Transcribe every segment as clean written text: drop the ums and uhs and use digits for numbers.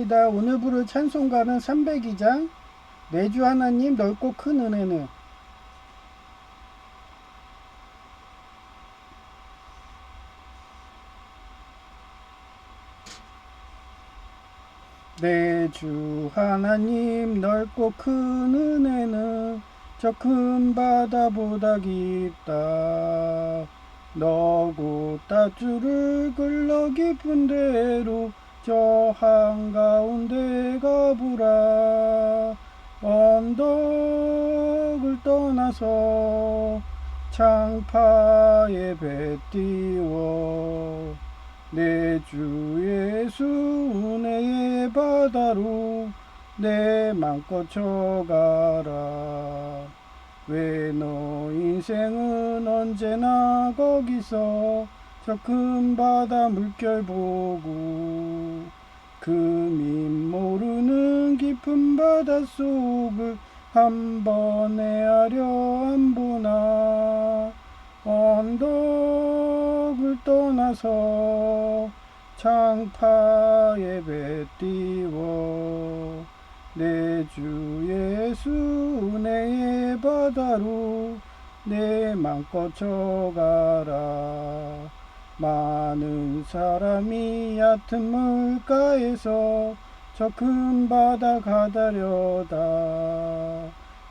시작합니다. 오늘 부를 찬송가는 302장 내주 하나님 넓고 큰 은혜는. 내주 하나님 넓고 큰 은혜는 저 큰 바다보다 깊다. 너고 따주를 글러 깊은 데로 저 한가운데 가보라. 언덕을 떠나서 창파에 배 띄워 내 주 예수 은혜의 바다로 내 맘껏 쳐가라. 왜 너 인생은 언제나 거기서 저 큰 바다 물결 보고 금이 모르는 깊은 바닷속을 한 번 헤아려 안 보나. 언덕을 떠나서 창파에 배 띄워 내 주 예수 은혜의 바다로 내 맘껏 쳐가라. 많은 사람이 얕은 물가에서 저 큰 바다 가다려다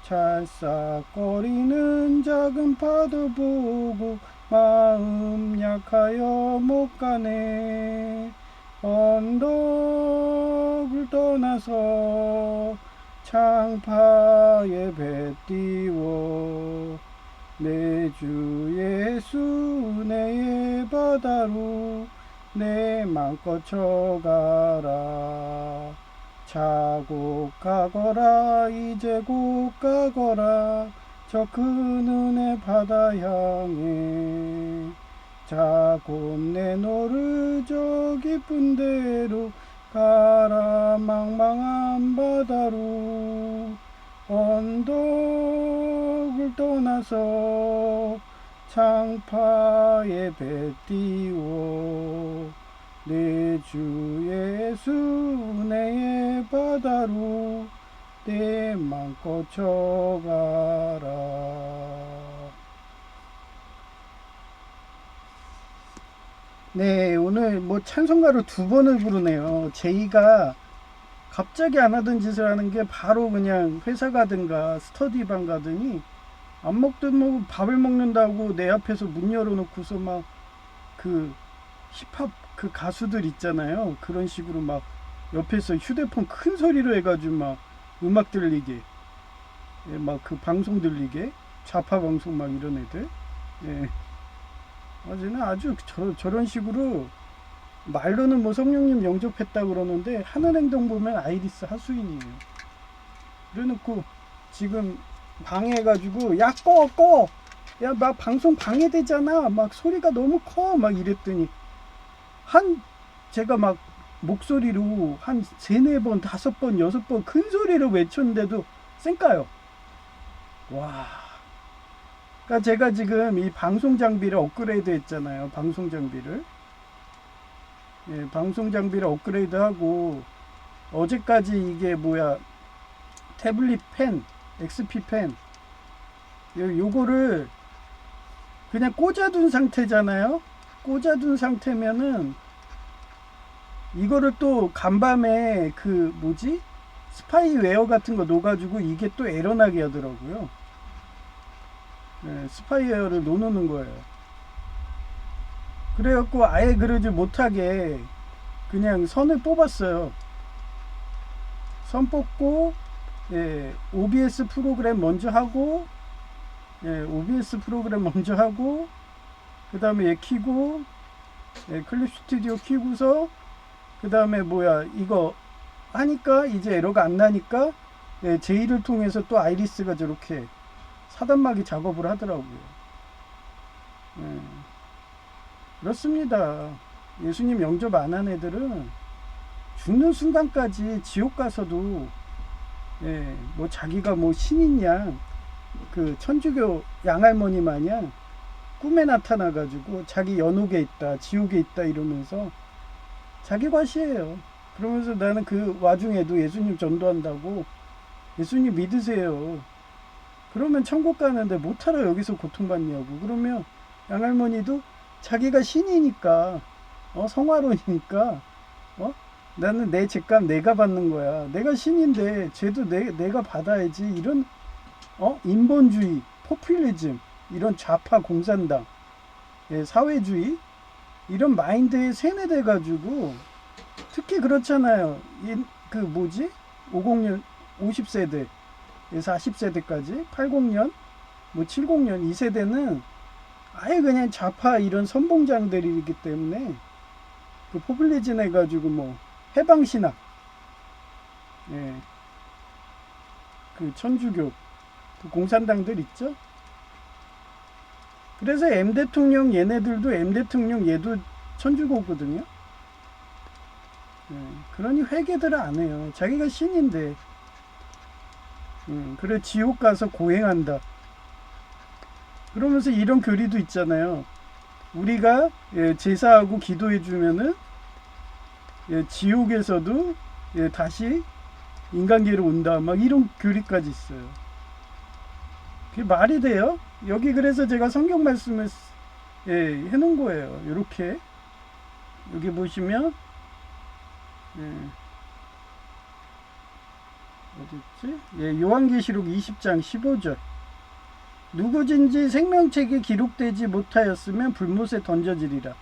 찰싹거리는 작은 파도 보고 마음 약하여 못 가네. 언덕을 떠나서 창파에 배 띄워 내 주 예수 은혜의 바다로 내 맘껏 쳐가라. 자고 가거라 이제 곧 가거라 저 큰 은혜 바다 향해. 자고 내노를 저 깊은 데로 가라. 망망한 바다로 언덕을 떠나서 창파에 배 띄워 내 주 예수 은혜의 바다로 내 맘껏 쳐가라. 네, 오늘 찬송가를 두 번을 부르네요. 제이가 갑자기 안 하던 짓을 하는 게 바로 그냥 회사 가든가 스터디방 가더니 안 먹든 밥을 먹는다고 내 앞에서 문 열어놓고서 막 그 힙합 그 가수들 있잖아요. 그런 식으로 막 옆에서 휴대폰 큰 소리로 해가지고 막 음악 들리게, 예, 막 그 방송 들리게, 좌파 방송 막 이런 애들. 예. 어제는 아주 저런 식으로 말로는 성령님 영접했다 그러는데 하는 행동 보면 아이리스 하수인이에요. 그래놓고 지금 방해해가지고 야 꺼 야 막 방송 방해되잖아 막 소리가 너무 커 막 이랬더니 제가 막 목소리로 한 3, 4번 5번 6번 큰 소리로 외쳤는데도 쌩까요. 와. 그러니까 제가 지금 이 방송 장비를 업그레이드 했잖아요. 방송 장비를. 예, 방송 장비를 업그레이드 하고 어제까지 이게 태블릿 펜, XP 펜 요거를 그냥 꽂아둔 상태잖아요. 꽂아둔 상태면은 이거를 또 간밤에 스파이웨어 같은 거 넣어가지고 이게 또 에러나게 하더라고요. 네, 스파이웨어를 넣어놓는 거예요. 그래갖고 아예 그러지 못하게 그냥 선을 뽑았어요. 선 뽑고, 예, OBS 프로그램 먼저 하고, 예, OBS 프로그램 먼저 하고, 그 다음에 얘 키고, 예, 클립 스튜디오 키고서, 그 다음에 이거 하니까 이제 에러가 안 나니까, 예, 제이를 통해서 또 아이리스가 저렇게 사단막이 작업을 하더라고요. 예, 그렇습니다. 예수님 영접 안 한 애들은 죽는 순간까지 지옥 가서도, 예, 자기가 신인 양, 천주교 양할머니 마냥 꿈에 나타나가지고 자기 연옥에 있다, 지옥에 있다 이러면서 자기 과시예요. 그러면서 나는 그 와중에도 예수님 전도한다고, 예수님 믿으세요. 그러면 천국 가는데 못하러 여기서 고통받냐고. 그러면 양할머니도 자기가 신이니까, 성화론이니까, 어? 나는 내 죄값 내가 받는 거야. 내가 신인데 죄도 내가 받아야지. 이런 인본주의, 포퓰리즘, 이런 좌파 공산당, 사회주의 이런 마인드에 세뇌돼 가지고, 특히 그렇잖아요. 그 뭐지? 50년 50세대 40세대까지 80년 뭐 70년 이 세대는 아예 그냥 좌파 이런 선봉장들이기 때문에 그 포퓰리즘 해가지고 뭐 해방신학, 예, 그 천주교, 그 공산당들 있죠. 그래서 M 대통령 얘네들도 M 대통령 얘도 천주교거든요. 예, 그러니 회개들을 안 해요. 자기가 신인데, 그래 지옥 가서 고행한다. 그러면서 이런 교리도 있잖아요. 우리가 제사하고 기도해 주면은 지옥에서도 다시 인간계로 온다. 막 이런 교리까지 있어요. 그게 말이 돼요? 여기 그래서 제가 성경 말씀을 해놓은 거예요. 이렇게 여기 보시면 어딨지? 요한계시록 20장 15절. 누구든지 생명책에 기록되지 못하였으면 불못에 던져지리라.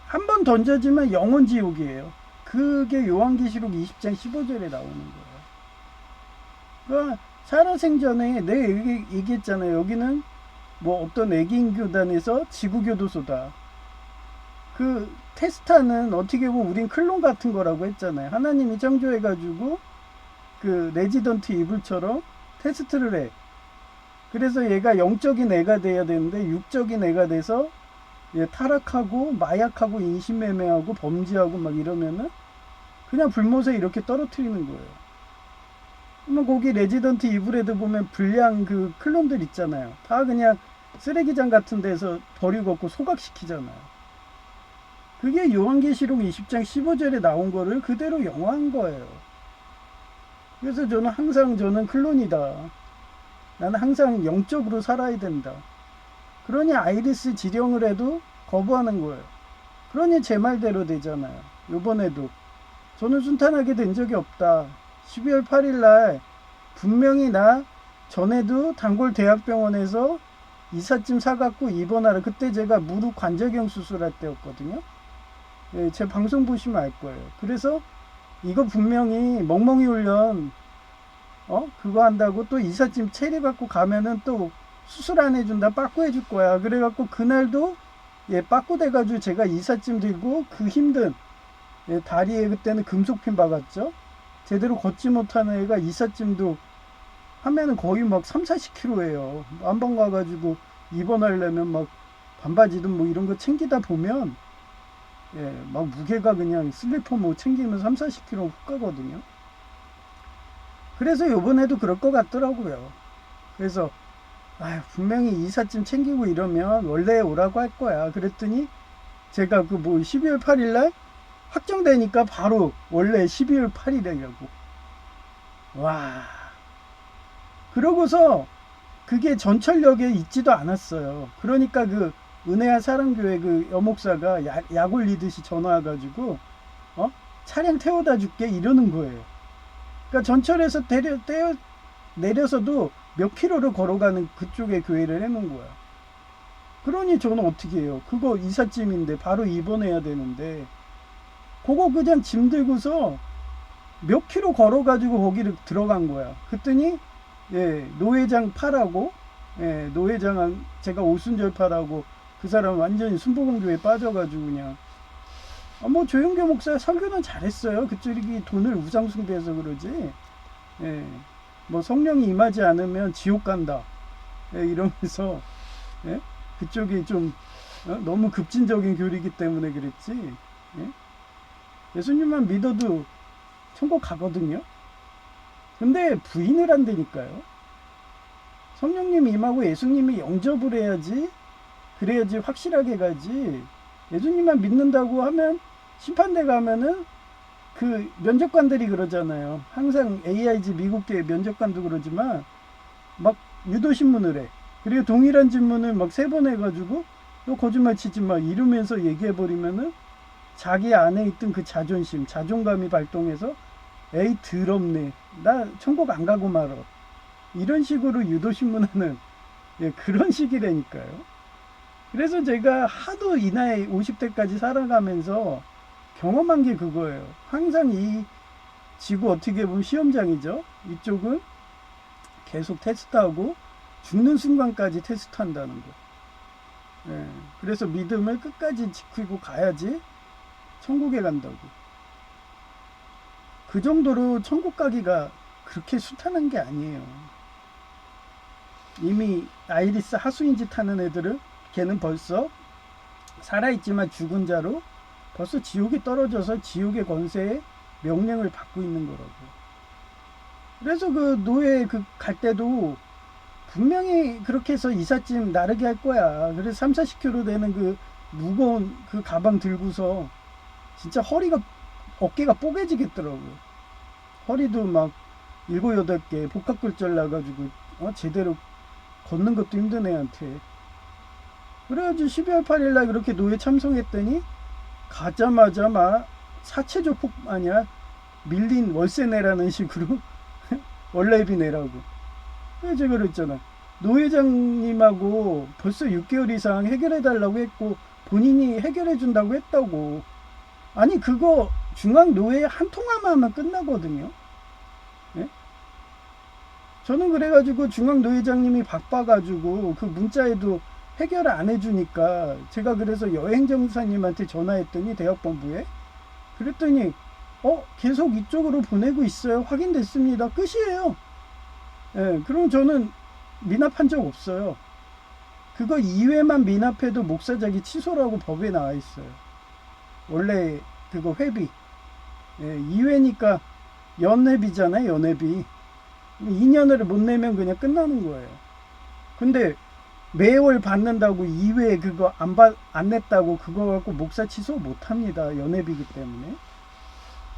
한 번 던져지면 영원 지옥이에요. 그게 요한계시록 20장 15절에 나오는 거예요. 그러니까 살아생전에 내가 얘기했잖아요. 여기는 뭐 어떤 애기인교단에서 지구교도소다. 그 테스타는 어떻게 보면 우린 클론 같은 거라고 했잖아요. 하나님이 창조해가지고 그 레지던트 이블처럼 테스트를 해. 그래서 얘가 영적인 애가 돼야 되는데 육적인 애가 돼서 타락하고 마약하고 인신매매하고 범죄하고 막 이러면은 그냥 불못에 이렇게 떨어뜨리는 거예요. 그러면 거기 레지던트 이블에도 보면 불량 그 클론들 있잖아요. 다 그냥 쓰레기장 같은 데서 버리고 소각시키잖아요. 그게 요한계시록 20장 15절에 나온 거를 그대로 영화한 거예요. 그래서 저는 클론이다. 나는 항상 영적으로 살아야 된다. 그러니 아이리스 지령을 해도 거부하는 거예요. 그러니 제 말대로 되잖아요. 요번에도 저는 순탄하게 된 적이 없다. 12월 8일 날 분명히 나 전에도 단골 대학병원에서 이삿짐 사갖고 입원하라. 그때 제가 무릎 관절경 수술할 때였거든요. 제 방송 보시면 알 거예요. 그래서 이거 분명히 멍멍이 훈련 그거 한다고 또 이삿짐 체리 갖고 가면은 또 수술 안 해준다, 빠꾸 해줄 거야. 그래갖고 그날도 빠꾸 돼가지고 제가 이삿짐 들고 그 힘든 다리에 그때는 금속핀 박았죠. 제대로 걷지 못하는 애가 이삿짐도 하면은 거의 막 3, 40kg예요. 한 번 가가지고 입원하려면 막 반바지든 뭐 이런 거 챙기다 보면 막 무게가 그냥 슬리퍼 뭐 챙기면 3, 40kg 훅 가거든요. 그래서 요번에도 그럴 것 같더라고요. 그래서 분명히 이삿짐 챙기고 이러면 원래 오라고 할 거야. 그랬더니 제가 그 뭐 12월 8일 날 확정되니까 바로 원래 12월 8일이라고. 와. 그러고서 그게 전철역에 있지도 않았어요. 그러니까 그 은혜와 사랑교회 그 여목사가 약 올리듯이 전화 와가지고 차량 태워다 줄게 이러는 거예요. 그러니까 전철에서 내려서도 몇 킬로를 걸어가는 그쪽에 교회를 해놓은 거야. 그러니 저는 어떻게 해요? 그거 이삿짐인데 바로 입원해야 되는데 그거 그냥 짐 들고서 몇 킬로 걸어가지고 거기를 들어간 거야. 그랬더니 노회장 파라고 노회장 제가 오순절 파라고 그 사람 완전히 순복음교회에 빠져가지고 그냥 뭐 조영교 목사 설교는 잘했어요. 그쪽이 돈을 우상숭배해서 그러지. 뭐 성령이 임하지 않으면 지옥 간다. 이러면서 그쪽이 좀 너무 급진적인 교리이기 때문에 그랬지. 예수님만 믿어도 천국 가거든요. 근데 부인을 한다니까요. 성령님이 임하고 예수님이 영접을 해야지. 그래야지 확실하게 가지. 예수님만 믿는다고 하면 심판대 가면은 그 면접관들이 그러잖아요. 항상 AIG 미국계 면접관도 그러지만 막 유도신문을 해. 그리고 동일한 질문을 막 3번 해가지고 너 거짓말 치지 마 이러면서 얘기해버리면은 자기 안에 있던 그 자존심, 자존감이 발동해서 에이 더럽네. 나 천국 안 가고 말어. 이런 식으로 유도신문하는 예, 그런 식이라니까요. 그래서 제가 하도 이 나이 50대까지 살아가면서 경험한 게 그거예요. 항상 이 지구 어떻게 보면 시험장이죠. 이쪽은 계속 테스트하고 죽는 순간까지 테스트한다는 거. 예, 그래서 믿음을 끝까지 지키고 가야지 천국에 간다고. 그 정도로 천국 가기가 그렇게 숱하는 게 아니에요. 이미 아이리스 하수인 짓 하는 애들은 걔는 벌써 살아있지만 죽은 자로 벌써 지옥에 떨어져서 지옥의 권세에 명령을 받고 있는 거라고. 그래서 그 노예 그 갈 때도 분명히 그렇게 해서 이삿짐 나르게 할 거야. 그래서 3, 40kg 되는 그 무거운 그 가방 들고서 진짜 허리가 어깨가 뽀개지겠더라고요. 허리도 막 7, 8개 복합골절 나가지고 제대로 걷는 것도 힘든 애한테. 그래가지고 12월 8일날 그렇게 노예 참석했더니 가자마자 막 사체 조폭 아니야 밀린 월세 내라는 식으로 원래비 내라고. 그래서 제가 그랬잖아. 노 회장님하고 벌써 6개월 이상 해결해달라고 했고 본인이 해결해준다고 했다고. 아니 그거 중앙노회 한 통화만 하면 끝나거든요. 예? 저는 그래가지고 중앙노회장님이 바빠가지고 그 문자에도 해결을 안 해주니까 제가 그래서 여행정사님한테 전화했더니 대학본부에 그랬더니 계속 이쪽으로 보내고 있어요. 확인됐습니다. 끝이에요. 예, 그럼 저는 미납한 적 없어요. 그거 2회만 미납해도 목사자기 취소라고 법에 나와 있어요. 원래 그거 회비. 예, 2회니까 연회비잖아요. 연회비. 2년을 못 내면 그냥 끝나는 거예요. 근데 매월 받는다고 2회 그거 안 냈다고 그거 갖고 목사 취소 못 합니다. 연회비기 때문에.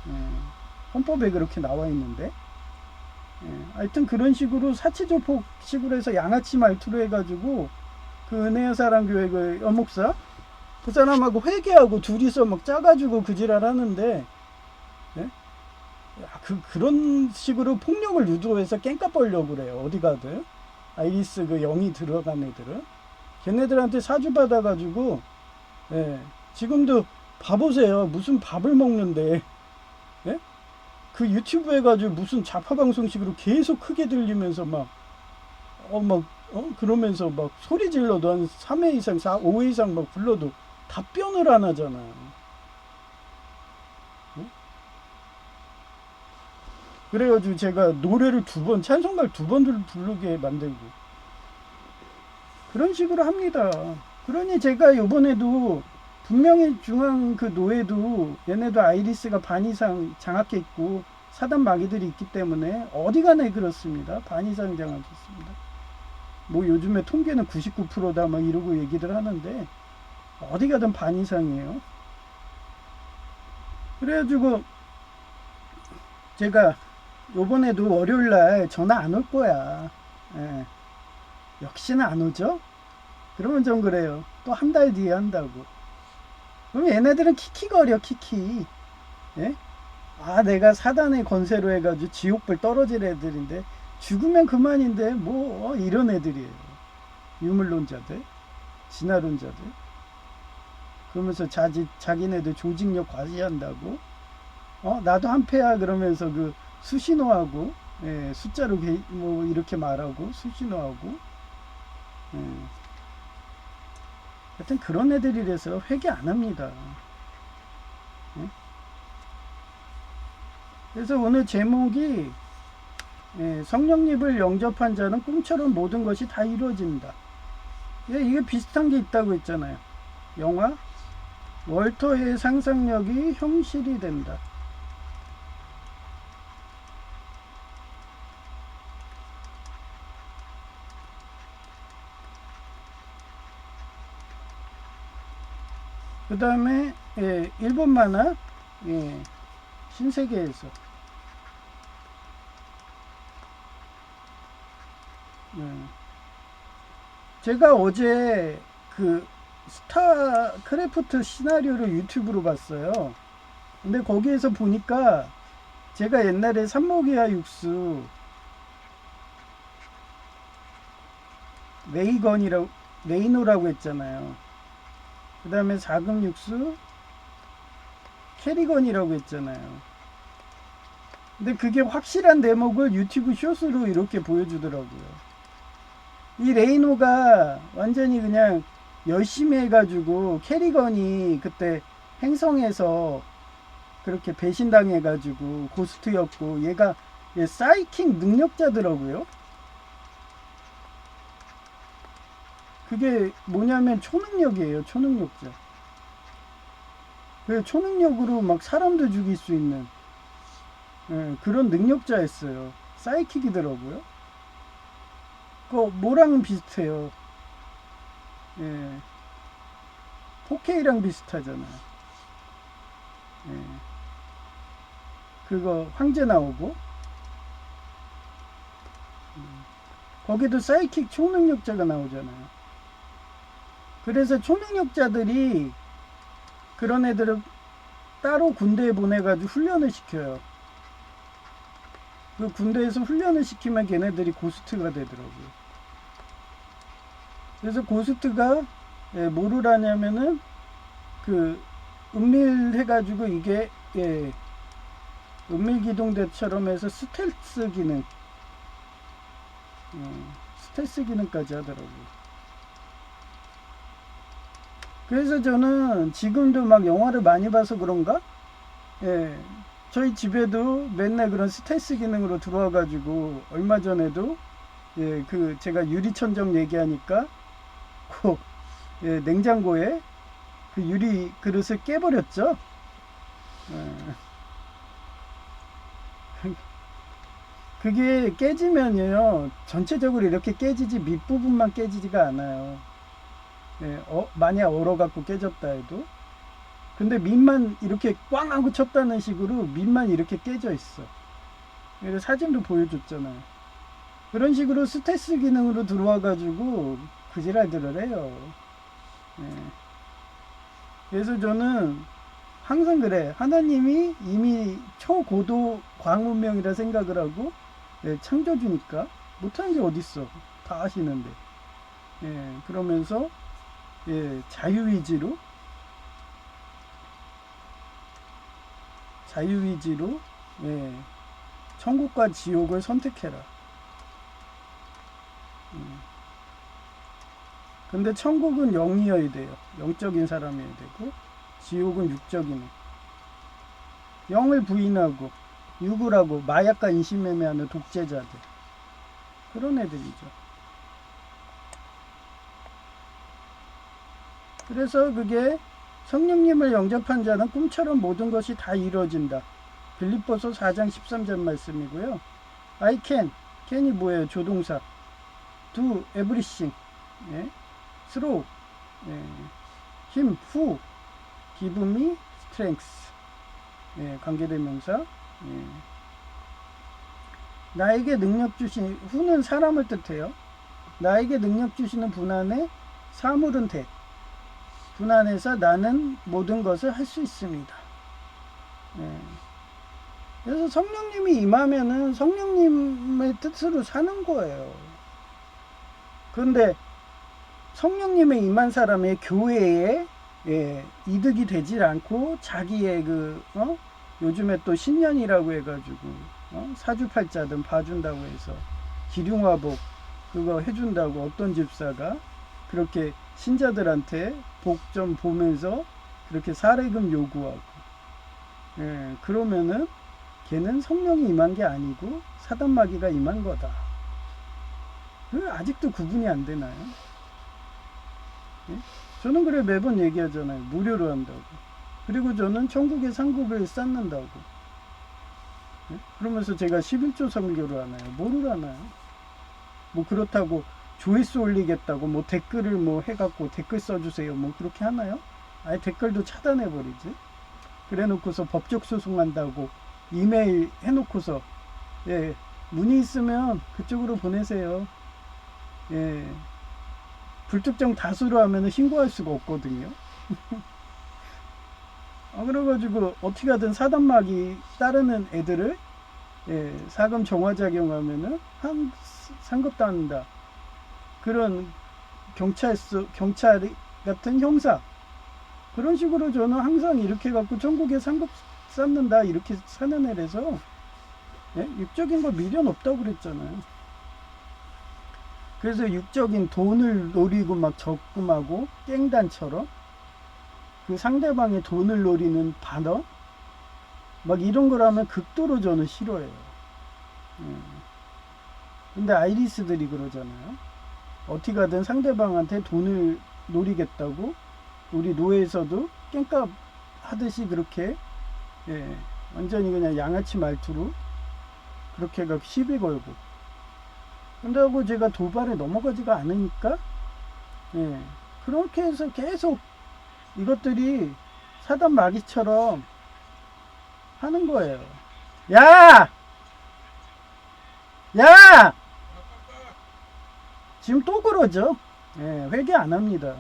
예, 헌법에 그렇게 나와 있는데. 예, 하여튼 그런 식으로 사치조폭 식으로 해서 양아치 말투로 해가지고 그 은혜사랑 교회 그 여목사 그 사람하고 회개하고 둘이서 막 짜가지고 그 지랄 하는데 예? 그런 식으로 폭력을 유도해서 깽값 벌려고 그래요. 어디 가든 아이리스 그 영이 들어간 애들은 걔네들한테 사주 받아가지고 예, 지금도 봐보세요. 무슨 밥을 먹는데 예? 그 유튜브 해가지고 무슨 좌파 방송식으로 계속 크게 들리면서 그러면서 막 소리 질러도 한 3회 이상, 5회 이상 막 불러도 답변을 안 하잖아요. 응? 그래가지고 제가 노래를 2번, 찬송가를 2번 부르게 만들고 그런 식으로 합니다. 그러니 제가 요번에도 분명히 중앙 그 노예도 얘네도 아이리스가 반 이상 장악해 있고 사단 마귀들이 있기 때문에 어디 가나 그렇습니다. 반 이상 장악해 있습니다. 뭐 요즘에 통계는 99%다 막 이러고 얘기들 하는데 어디 가든 반 이상이에요. 그래가지고 제가 요번에도 월요일날 전화 안 올 거야. 예. 역시나 안 오죠? 그러면 좀 그래요. 또 한 달 뒤에 한다고. 그럼 얘네들은 키키거려 키키. 예? 내가 사단의 권세로 해가지고 지옥불 떨어질 애들인데 죽으면 그만인데 뭐 이런 애들이에요. 유물론자들, 진화론자들. 그러면서 자기네들 조직력 과시한다고. 나도 한패야 그러면서 그 수신호하고 예, 숫자로 뭐 이렇게 말하고 수신호하고. 예. 하여튼 그런 애들이라서 회개 안 합니다. 예? 그래서 오늘 제목이 성령님을 영접한 자는 꿈처럼 모든 것이 다 이루어진다. 이게 비슷한 게 있다고 했잖아요. 영화 월터의 상상력이 현실이 된다. 그 다음에 일본 만화 신세계에서. 네. 제가 어제 그 스타크래프트 시나리오를 유튜브로 봤어요. 근데 거기에서 보니까 제가 옛날에 삼모기와 육수 레이노라고 했잖아요. 그 다음에 자금 육수 캐리건이라고 했잖아요. 근데 그게 확실한 대목을 유튜브 숏으로 이렇게 보여주더라고요. 이 레이노가 완전히 그냥 열심히 해가지고 캐리건이 그때 행성에서 그렇게 배신당해가지고 고스트였고 얘가 사이킥 능력자더라고요. 그게 뭐냐면 초능력이에요. 초능력자. 그 초능력으로 막 사람도 죽일 수 있는 그런 능력자였어요. 사이킥이더라고요. 그 뭐랑 비슷해요. 예. 4K랑 비슷하잖아요. 예. 그거 황제 나오고 거기도 사이킥 초능력자가 나오잖아요. 그래서 초능력자들이 그런 애들을 따로 군대에 보내가지고 훈련을 시켜요. 그 군대에서 훈련을 시키면 걔네들이 고스트가 되더라고요. 그래서 고스트가 뭐를 하냐면은 그 은밀해가지고 이게 은밀기동대처럼 해서 스텔스 기능까지 하더라고요. 그래서 저는 지금도 막 영화를 많이 봐서 그런가? 저희 집에도 맨날 그런 스텔스 기능으로 들어와가지고 얼마 전에도 그 제가 유리천정 얘기하니까 그 냉장고에 그 유리 그릇을 깨버렸죠. 그게 깨지면요 전체적으로 이렇게 깨지지 밑부분만 깨지지가 않아요. 만약 얼어갖고 깨졌다 해도 근데 밑만 이렇게 꽝 하고 쳤다는 식으로 밑만 이렇게 깨져 있어. 그래서 사진도 보여줬잖아요. 그런 식으로 스텔스 기능으로 들어와 가지고 그지랄들을 해요. 그래서 저는 항상 그래. 하나님이 이미 초고도 광운명이라 생각을 하고 창조주니까 못하는 게 어딨어. 다 하시는데. 그러면서 자유의지로 천국과 지옥을 선택해라. 근데 천국은 영이어야 돼요. 영적인 사람이어야 되고 지옥은 육적인 영을 부인하고 육을 하고 마약과 인신매매하는 독재자들 그런 애들이죠. 그래서 그게 성령님을 영접한 자는 꿈처럼 모든 것이 다 이루어진다. 빌립보서 4장 13절 말씀이고요. I can이 뭐예요? 조동사. do everything. through him who give me strength. 관계대명사. 나에게 능력 주신 who는 사람을 뜻해요. 나에게 능력 주시는 분 안에 사물은 대. 분 안에서 나는 모든 것을 할 수 있습니다. 그래서 성령님이 임하면은 성령님의 뜻으로 사는 거예요. 그런데 성령님의 임한 사람의 교회에 이득이 되질 않고 자기의 요즘에 또 신년이라고 해가지고 사주팔자든 봐준다고 해서 기륭화복 그거 해준다고 어떤 집사가 그렇게 신자들한테 복 좀 보면서 그렇게 사례금 요구하고 그러면은 걔는 성령이 임한 게 아니고 사단마귀가 임한 거다. 아직도 구분이 안 되나요? 저는 그래 매번 얘기하잖아요. 무료로 한다고. 그리고 저는 천국의 상급을 쌓는다고. 그러면서 제가 11조 설교를 하나요? 뭐를 하나요? 뭐 그렇다고 조회수 올리겠다고 뭐 댓글을 뭐 해갖고 댓글 써주세요 뭐 그렇게 하나요? 아예 댓글도 차단해버리지. 그래 놓고서 법적 소송한다고 이메일 해놓고서 예, 문의 있으면 그쪽으로 보내세요. 예, 불특정 다수로 하면 신고할 수가 없거든요. 그래가지고 어떻게 하든 사단막이 따르는 애들을 예, 사금 정화작용하면은 상급도 한다. 그런 경찰 같은 형사 그런 식으로 저는 항상 이렇게 갖고 전국에 상급 쌓는다 이렇게 사는 애라서 예? 육적인 거 미련 없다고 그랬잖아요. 그래서 육적인 돈을 노리고 막 적금하고 깽단처럼 그 상대방의 돈을 노리는 반어 막 이런 걸 하면 극도로 저는 싫어해요. 근데 아이리스들이 그러잖아요. 어떻게 하든 상대방한테 돈을 노리겠다고 우리 노예에서도 깽값 하듯이 그렇게 예, 완전히 그냥 양아치 말투로 그렇게 해서 시비 걸고 근데하고 제가 도발에 넘어가지가 않으니까 예, 그렇게 해서 계속 이것들이 사단 마귀처럼 하는 거예요. 야! 야! 지금 또 그러죠. 예, 회개 안 합니다.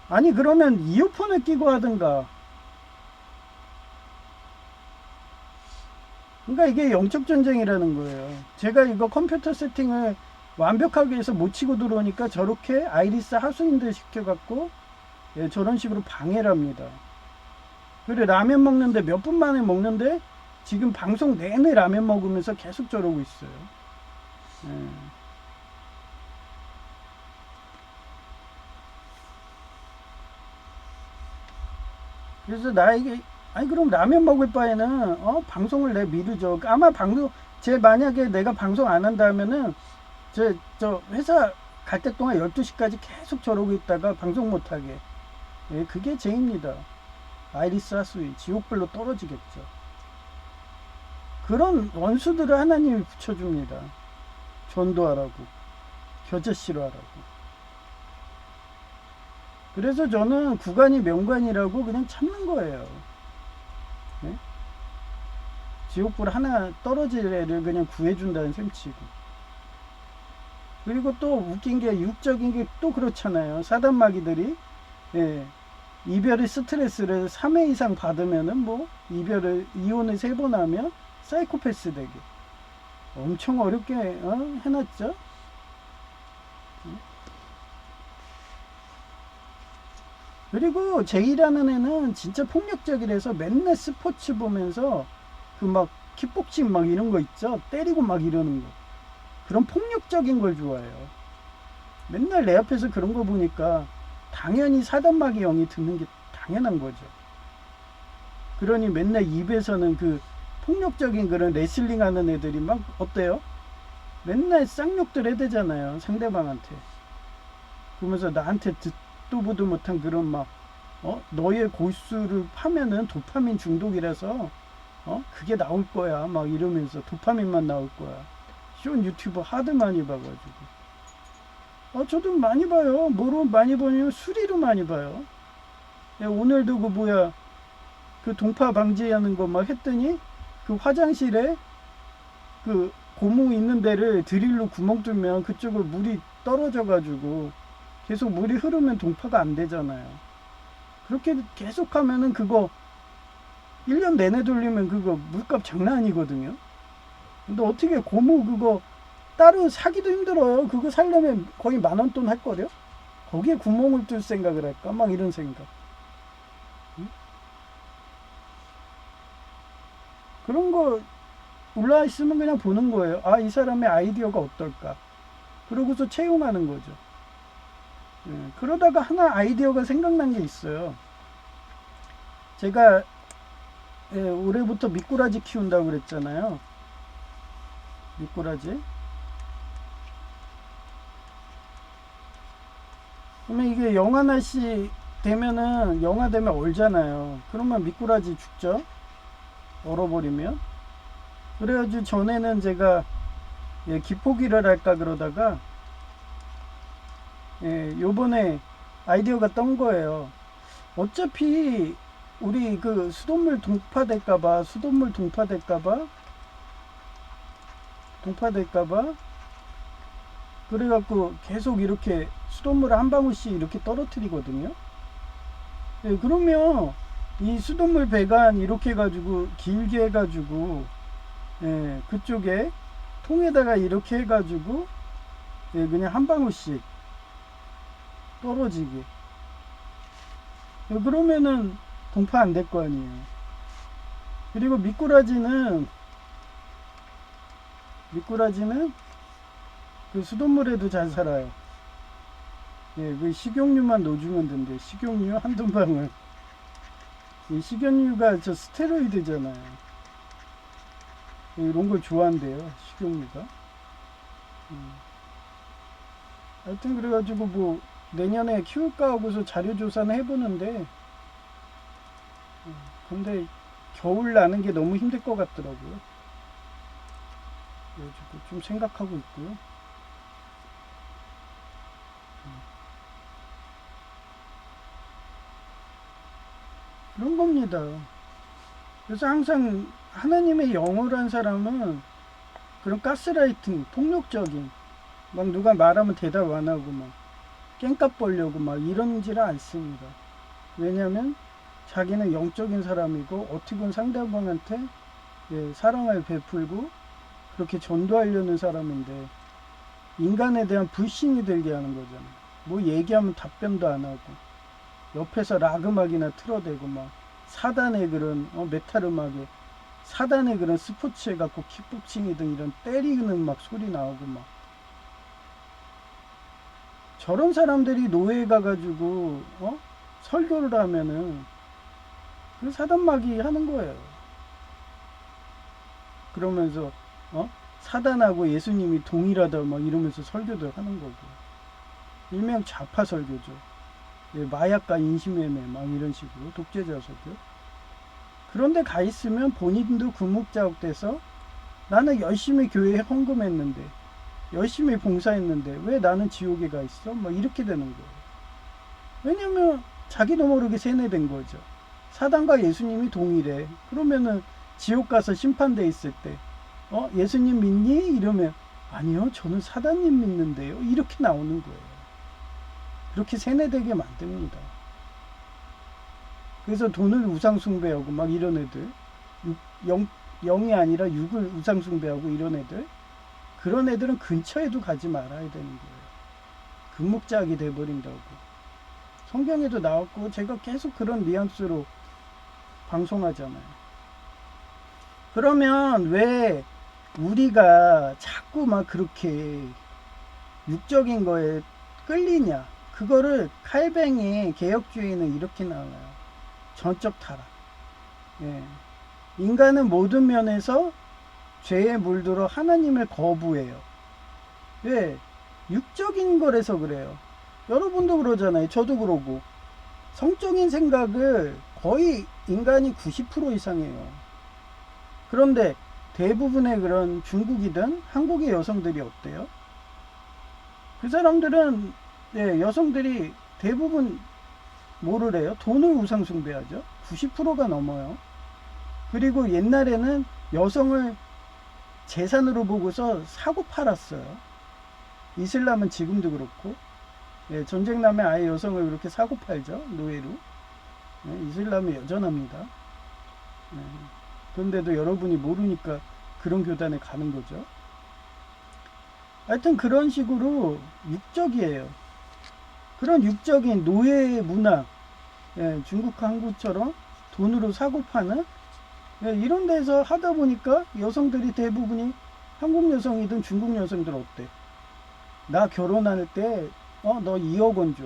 아니 그러면 이어폰을 끼고 하든가. 그러니까 이게 영적 전쟁이라는 거예요. 제가 이거 컴퓨터 세팅을 완벽하게 해서 못 치고 들어오니까 저렇게 아이리스 하수인들 시켜갖고 예, 저런 식으로 방해를 합니다. 그래 라면 먹는데 몇 분 만에 먹는데 지금 방송 내내 라면 먹으면서 계속 저러고 있어요. 예. 그래서 나에게 아니 그럼 라면 먹을 바에는 방송을 내 미루죠. 아마 방송 제 만약에 내가 방송 안 한다면은 저 회사 갈 때 동안 12시까지 계속 저러고 있다가 방송 못하게 예, 그게 죄입니다. 아이리스 하수인 지옥불로 떨어지겠죠. 그런 원수들을 하나님이 붙여줍니다. 전도하라고 겨자씨로 하라고. 그래서 저는 구간이 명관이라고 그냥 참는 거예요. 네? 지옥불 하나 떨어질 애를 그냥 구해준다는 셈치고. 그리고 또 웃긴 게 육적인 게 또 그렇잖아요. 사단마귀들이 예, 이별의 스트레스를 3회 이상 받으면은 뭐 이혼을 3번 하면 사이코패스 되게 엄청 어렵게 해놨죠. 그리고 제이라는 애는 진짜 폭력적이라서 맨날 스포츠 보면서 그 막 킥복싱 막 이런 거 있죠. 때리고 막 이러는 거. 그런 폭력적인 걸 좋아해요. 맨날 내 앞에서 그런 거 보니까 당연히 사단마귀 영이 드는 게 당연한 거죠. 그러니 맨날 입에서는 그 폭력적인 그런 레슬링 하는 애들이 막 어때요? 맨날 쌍욕들 해대잖아요. 상대방한테. 그러면서 나한테 듣도 보도 못한 그런 막 너의 골수를 파면은 도파민 중독이라서 그게 나올 거야 막 이러면서 도파민만 나올 거야. 쇼 유튜버 하도 많이 봐가지고 저도 많이 봐요. 뭐로 많이 보냐면 수리로 많이 봐요. 야, 오늘도 그 뭐야 그 동파 방지하는 거 막 했더니 그 화장실에 그 고무 있는 데를 드릴로 구멍 뚫면 그쪽으로 물이 떨어져 가지고 계속 물이 흐르면 동파가 안 되잖아요. 그렇게 계속 하면은 그거 1년 내내 돌리면 그거 물값 장난 아니거든요. 근데 어떻게 고무 그거 따로 사기도 힘들어요. 그거 살려면 거의 10,000원 돈 할거려. 거기에 구멍을 뚫 생각을 할까? 막 이런 생각. 응? 그런 거 올라와 있으면 그냥 보는 거예요. 이 사람의 아이디어가 어떨까? 그러고서 채용하는 거죠. 예, 그러다가 하나 아이디어가 생각난 게 있어요. 제가 올해부터 미꾸라지 키운다고 그랬잖아요. 미꾸라지. 그러면 이게 영하 날씨 되면은 영하 되면 얼잖아요. 그러면 미꾸라지 죽죠. 얼어버리면. 그래가지고 전에는 제가 기포기를 할까 그러다가 요번에 아이디어가 떤 거예요. 어차피 우리 그 수돗물 동파될까봐 그래갖고 계속 이렇게 수돗물을 한 방울씩 이렇게 떨어뜨리거든요. 예, 그러면 이 수돗물 배관 이렇게 해가지고 길게 해가지고 예, 그쪽에 통에다가 이렇게 해가지고 예, 그냥 한 방울씩 떨어지게. 예, 그러면은 동파 안 될 거 아니에요. 그리고 미꾸라지는 그 수돗물에도 잘 살아요. 예, 그 식용유만 넣어주면 된대. 식용유 한두 방울. 이 식용유가 저 스테로이드잖아요. 예, 이런 걸 좋아한대요, 식용유가. 하여튼 그래가지고 뭐 내년에 키울까 하고서 자료조사는 해보는데 근데 겨울 나는 게 너무 힘들 것 같더라고요. 그래가지고 좀 생각하고 있고요. 그런 겁니다. 그래서 항상 하나님의 영을 한 사람은 그런 가스라이팅, 폭력적인 막 누가 말하면 대답 안 하고 막 깽값 벌려고 막 이런지를 않습니다. 왜냐하면 자기는 영적인 사람이고 어떻게든 상대방한테 예, 사랑을 베풀고 그렇게 전도하려는 사람인데 인간에 대한 불신이 들게 하는 거잖아요. 뭐 얘기하면 답변도 안 하고 옆에서 락 음악이나 틀어대고 막 사단의 그런 메탈 음악에 사단의 그런 스포츠 해갖고 킥복싱이든 이런 때리는 막 소리 나오고 막 저런 사람들이 노예에 가가지고 설교를 하면은 그 사단마귀 하는 거예요. 그러면서 사단하고 예수님이 동일하다 막 이러면서 설교도 하는 거고 일명 좌파 설교죠. 예, 마약과 인신매매 막 이런 식으로 독재자 설교. 그런데 가 있으면 본인도 금묵자옥돼서 나는 열심히 교회에 헌금했는데 열심히 봉사했는데 왜 나는 지옥에 가 있어? 막 이렇게 되는 거예요. 왜냐면 자기도 모르게 세뇌된 거죠. 사단과 예수님이 동일해. 그러면은 지옥 가서 심판돼 있을 때 예수님 믿니? 이러면 아니요 저는 사단님 믿는데요. 이렇게 나오는 거예요. 그렇게 세뇌되게 만듭니다. 그래서 돈을 우상숭배하고 막 이런 애들 영이 아니라 육을 우상숭배하고 이런 애들 그런 애들은 근처에도 가지 말아야 되는 거예요. 금묵자학이 돼버린다고. 성경에도 나왔고 제가 계속 그런 뉘앙스로 방송하잖아요. 그러면 왜 우리가 자꾸 막 그렇게 육적인 거에 끌리냐? 그거를 칼뱅이 개혁주의는 이렇게 나와요. 전적 타락. 예. 인간은 모든 면에서 죄에 물들어 하나님을 거부해요. 왜? 육적인 거라서 그래요. 여러분도 그러잖아요. 저도 그러고. 성적인 생각을 거의 인간이 90% 이상해요. 그런데 대부분의 그런 중국이든 한국의 여성들이 어때요? 그 사람들은 여성들이 대부분 뭐를 해요? 돈을 우상숭배하죠. 90%가 넘어요. 그리고 옛날에는 여성을 재산으로 보고서 사고 팔았어요. 이슬람은 지금도 그렇고 전쟁 나면 아예 여성을 그렇게 사고 팔죠. 노예로. 이슬람이 여전합니다. 그런데도 여러분이 모르니까 그런 교단에 가는 거죠. 하여튼 그런 식으로 육적이에요. 그런 육적인 노예 문화, 중국 한국처럼 돈으로 사고 파는 이런 데서 하다 보니까 여성들이 대부분이 한국 여성이든 중국 여성들 어때? 나 결혼할 때 너 2억 원 줘.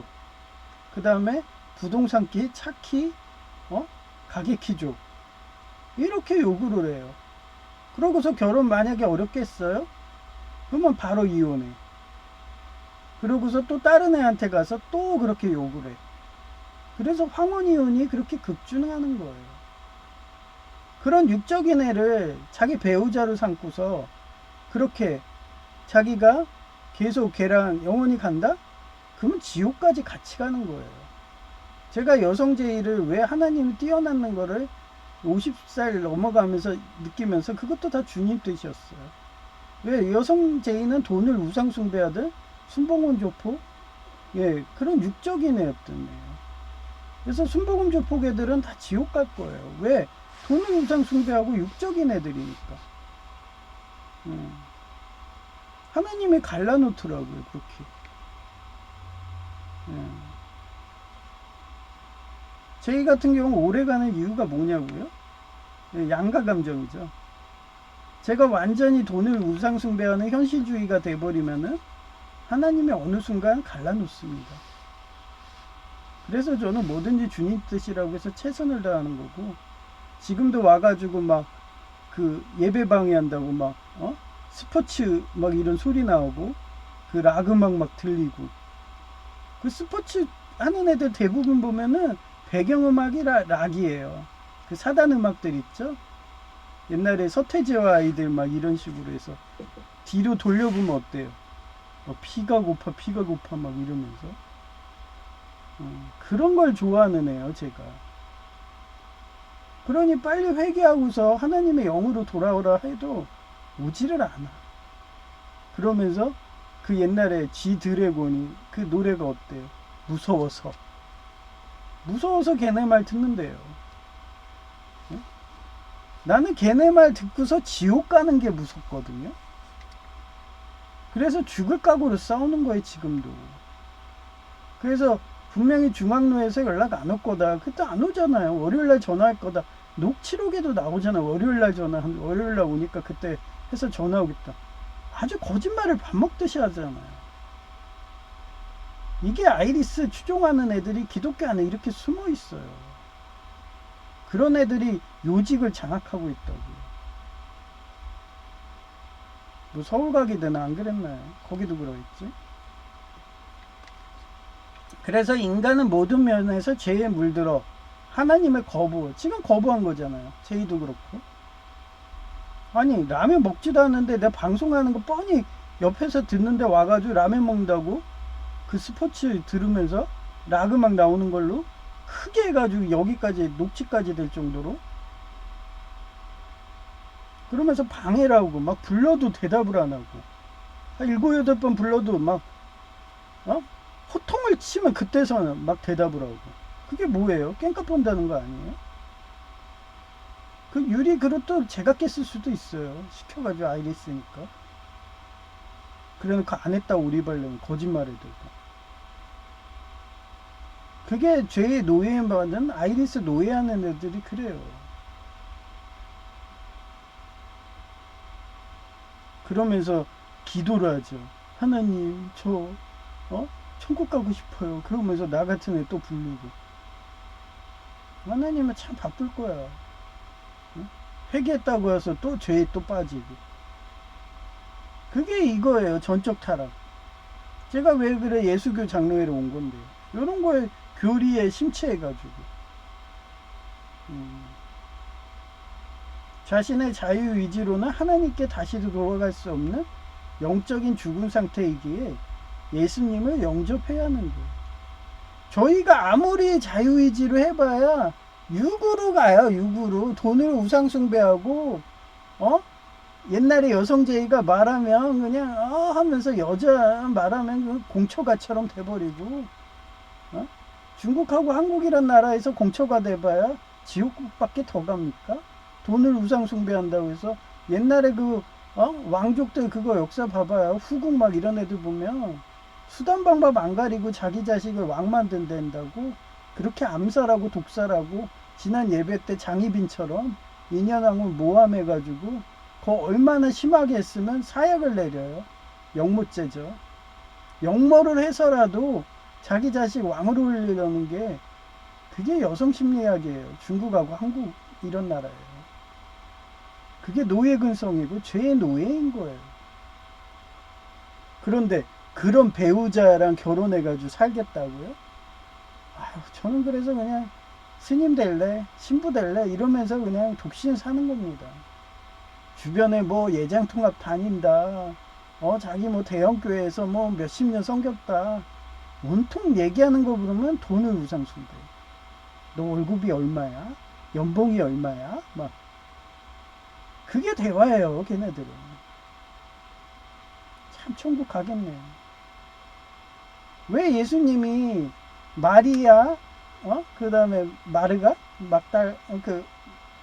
그 다음에 부동산 키, 차 키, 가게 키 줘. 이렇게 요구를 해요. 그러고서 결혼 만약에 어렵겠어요? 그러면 바로 이혼해. 그러고서 또 다른 애한테 가서 또 그렇게 요구를 해. 그래서 황혼이혼이 그렇게 급증하는 거예요. 그런 육적인 애를 자기 배우자로 삼고서 그렇게 자기가 계속 걔랑 영원히 간다? 그러면 지옥까지 같이 가는 거예요. 제가 여성제의를 왜 하나님이 띄어놨는 거를 50살 넘어가면서 느끼면서 그것도 다 주님 뜻이었어요. 왜 여성제의는 돈을 우상숭배하든 순복음 조폭, 예, 그런 육적인 애였던 애예요. 그래서 순복음 조폭 애들은 다 지옥 갈 거예요. 왜? 돈을 우상숭배하고 육적인 애들이니까. 하나님이 갈라놓더라고요, 그렇게. 제이 같은 경우 오래 가는 이유가 뭐냐고요? 양가 감정이죠. 제가 완전히 돈을 우상숭배하는 현실주의가 돼버리면은 하나님이 어느 순간 갈라놓습니다. 그래서 저는 뭐든지 주님 뜻이라고 해서 최선을 다하는 거고, 지금도 와가지고 막 그 예배 방해한다고 막 스포츠 막 이런 소리 나오고 그 락 음악 막 들리고, 그 스포츠 하는 애들 대부분 보면은 배경음악이 락이에요. 그 사단 음악들 있죠? 옛날에 서태지와 아이들 막 이런 식으로 해서 뒤로 돌려보면 어때요? 피가 고파 막 이러면서 그런 걸 좋아하는 애요, 제가. 그러니 빨리 회개하고서 하나님의 영으로 돌아오라 해도 오지를 않아. 그러면서 그 옛날에 G 드래곤이 그 노래가 어때요? 무서워서 걔네 말 듣는데요. 나는 걔네 말 듣고서 지옥 가는 게 무섭거든요. 그래서 죽을 각오로 싸우는 거예요, 지금도. 그래서 분명히 중앙로에서 연락 안 올 거다. 그때 안 오잖아요. 월요일날 전화할 거다. 녹취록에도 나오잖아. 월요일날 오니까 그때 해서 전화 오겠다. 아주 거짓말을 밥 먹듯이 하잖아요. 이게 아이리스 추종하는 애들이 기독교 안에 이렇게 숨어 있어요. 그런 애들이 요직을 장악하고 있다고요. 뭐 서울 가게 되나 안 그랬나요? 거기도 그러겠지. 그래서 인간은 모든 면에서 죄에 물들어 하나님을 지금 거부한 거잖아요. 제이도 그렇고. 아니 라면 먹지도 않는데 내가 방송하는 거 뻔히 옆에서 듣는데 와가지고 라면 먹는다고 그 스포츠 들으면서 락 음악 나오는 걸로 크게 해가지고 여기까지 녹취까지 될 정도로 그러면서 방해를 하고 막 불러도 대답을 안 하고 7, 8번 불러도 막 호통을 치면 그때서는 막 대답을 하고 그게 뭐예요? 깽값 본다는 거 아니에요? 그 유리 그릇도 제가 깼을 수도 있어요. 시켜가지고 아이리스니까. 그래놓고 안 했다고 우리 발령 거짓말을 들고. 그게 죄의 노예받은 아이리스 노예하는 애들이 그래요. 그러면서 기도를 하죠. 하나님 저 천국 가고 싶어요. 그러면서 나 같은 애 또 부르고. 하나님은 참 바쁠 거야. 회개했다고 해서 또 죄에 또 빠지고. 그게 이거예요. 전적 타락. 제가 왜 그래 예수교 장로회로 온 건데. 이런 거에 교리에 심취해가지고. 자신의 자유의지로는 하나님께 다시 돌아갈 수 없는 영적인 죽은 상태이기에 예수님을 영접해야 하는 거예요. 저희가 아무리 자유의지로 해봐야 육으로 가요. 육으로 돈을 우상숭배하고 옛날에 여성제의가 말하면 그냥 하면서 여자 말하면 그 공처가처럼 돼버리고 중국하고 한국이란 나라에서 공처가 돼봐야 지옥국밖에 더 갑니까? 돈을 우상숭배한다고 해서 옛날에 그 왕족들 그거 역사 봐봐요. 후국 막 이런 애들 보면 수단 방법 안 가리고 자기 자식을 왕 만든다고 그렇게 암살하고 독살하고 지난 예배 때 장희빈처럼 인연왕을 모함해가지고 그 얼마나 심하게 했으면 사약을 내려요. 영모죄죠. 영모를 해서라도 자기 자식 왕으로 올리려는 게 그게 여성 심리학이에요. 중국하고 한국 이런 나라예요. 그게 노예 근성이고 죄의 노예인 거예요. 그런데 그런 배우자랑 결혼해가지고 살겠다고요? 저는 그래서 그냥 스님 될래, 신부 될래 이러면서 그냥 독신 사는 겁니다. 주변에 뭐 예장통합 다닌다, 자기 뭐 대형교회에서 뭐 몇십 년 섬겼다, 온통 얘기하는 거 보면 돈을 우상숭배. 너 월급이 얼마야? 연봉이 얼마야? 막 그게 대화예요, 걔네들은. 참 천국 가겠네요. 왜 예수님이 마리아, 그 다음에 마르가, 막달,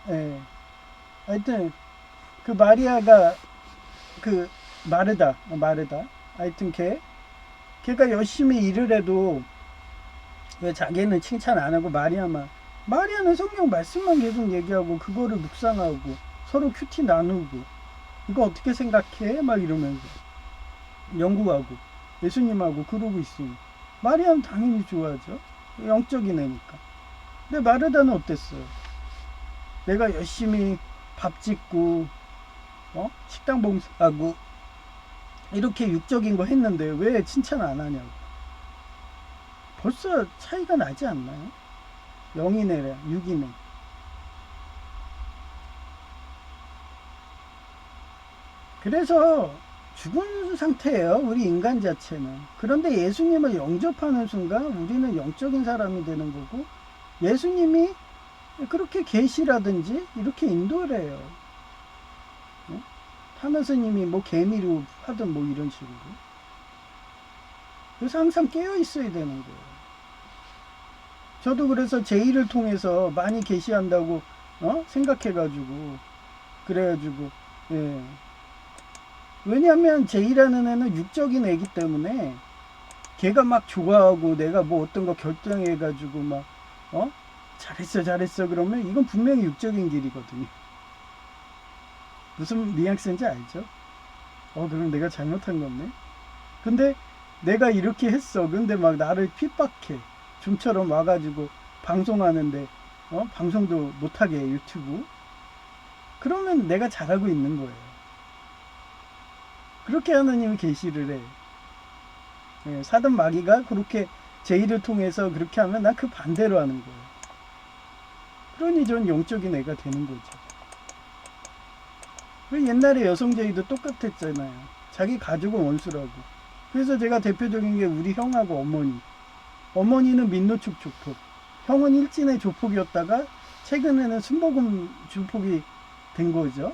예. 하여튼 그 마리아가 그 마르다. 하여튼 걔가 열심히 일을 해도 왜 자기는 칭찬 안 하고 마리아는 성경 말씀만 계속 얘기하고 그거를 묵상하고 서로 큐티 나누고 이거 어떻게 생각해? 막 이러면서 연구하고 예수님하고 그러고 있으니 마리아는 당연히 좋아하죠. 영적인 애니까. 근데 마르다는 어땠어요? 내가 열심히 밥 짓고 식당 봉사하고 이렇게 육적인 거 했는데 왜 칭찬 안 하냐고. 벌써 차이가 나지 않나요? 0이네라 6이네. 그래서 죽은 상태예요, 우리 인간 자체는. 그런데 예수님을 영접하는 순간 우리는 영적인 사람이 되는 거고, 예수님이 그렇게 계시라든지 이렇게 인도를 해요. 타마스님이 뭐 개미로 하든 뭐 이런 식으로. 그래서 항상 깨어 있어야 되는 거예요. 저도 그래서 제1을 통해서 많이 계시한다고 생각해가지고 그래가지고 예. 왜냐하면 제2라는 애는 육적인 애기 때문에 걔가 막 좋아하고 내가 뭐 어떤 거 결정해가지고 막 잘했어 그러면 이건 분명히 육적인 길이거든요. 무슨 뉘앙스인지 알죠? 그럼 내가 잘못한 거네. 근데 내가 이렇게 했어. 근데 막 나를 핍박해. 좀처럼 와가지고 방송하는데 방송도 못하게 해, 유튜브. 그러면 내가 잘하고 있는 거예요. 그렇게 하나님이 계시를 해. 예, 사단 마귀가 그렇게 제1을 통해서 그렇게 하면 난 그 반대로 하는 거예요. 그러니 전 영적인 애가 되는 거죠. 그 옛날에 여성제의도 똑같았잖아요. 자기 가족은 원수라고. 그래서 제가 대표적인 게 우리 형하고 어머니. 어머니는 민노축 조폭. 형은 일진의 조폭이었다가 최근에는 순복음 조폭이 된 거죠.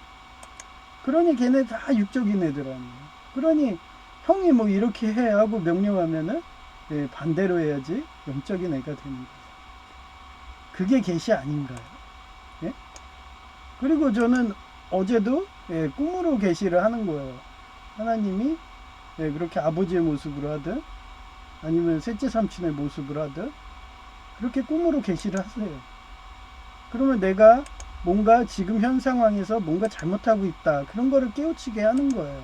그러니 걔네 다 육적인 애들 아니에요. 그러니 형이 뭐 이렇게 해 하고 명령하면은 반대로 해야지 영적인 애가 되는 거예요. 그게 계시 아닌가요? 예? 그리고 저는 어제도 꿈으로 계시를 하는 거예요. 하나님이 그렇게 아버지의 모습으로 하든 아니면 셋째 삼촌의 모습으로 하든 그렇게 꿈으로 계시를 하세요. 그러면 내가 뭔가 지금 현 상황에서 뭔가 잘못하고 있다, 그런 거를 깨우치게 하는 거예요.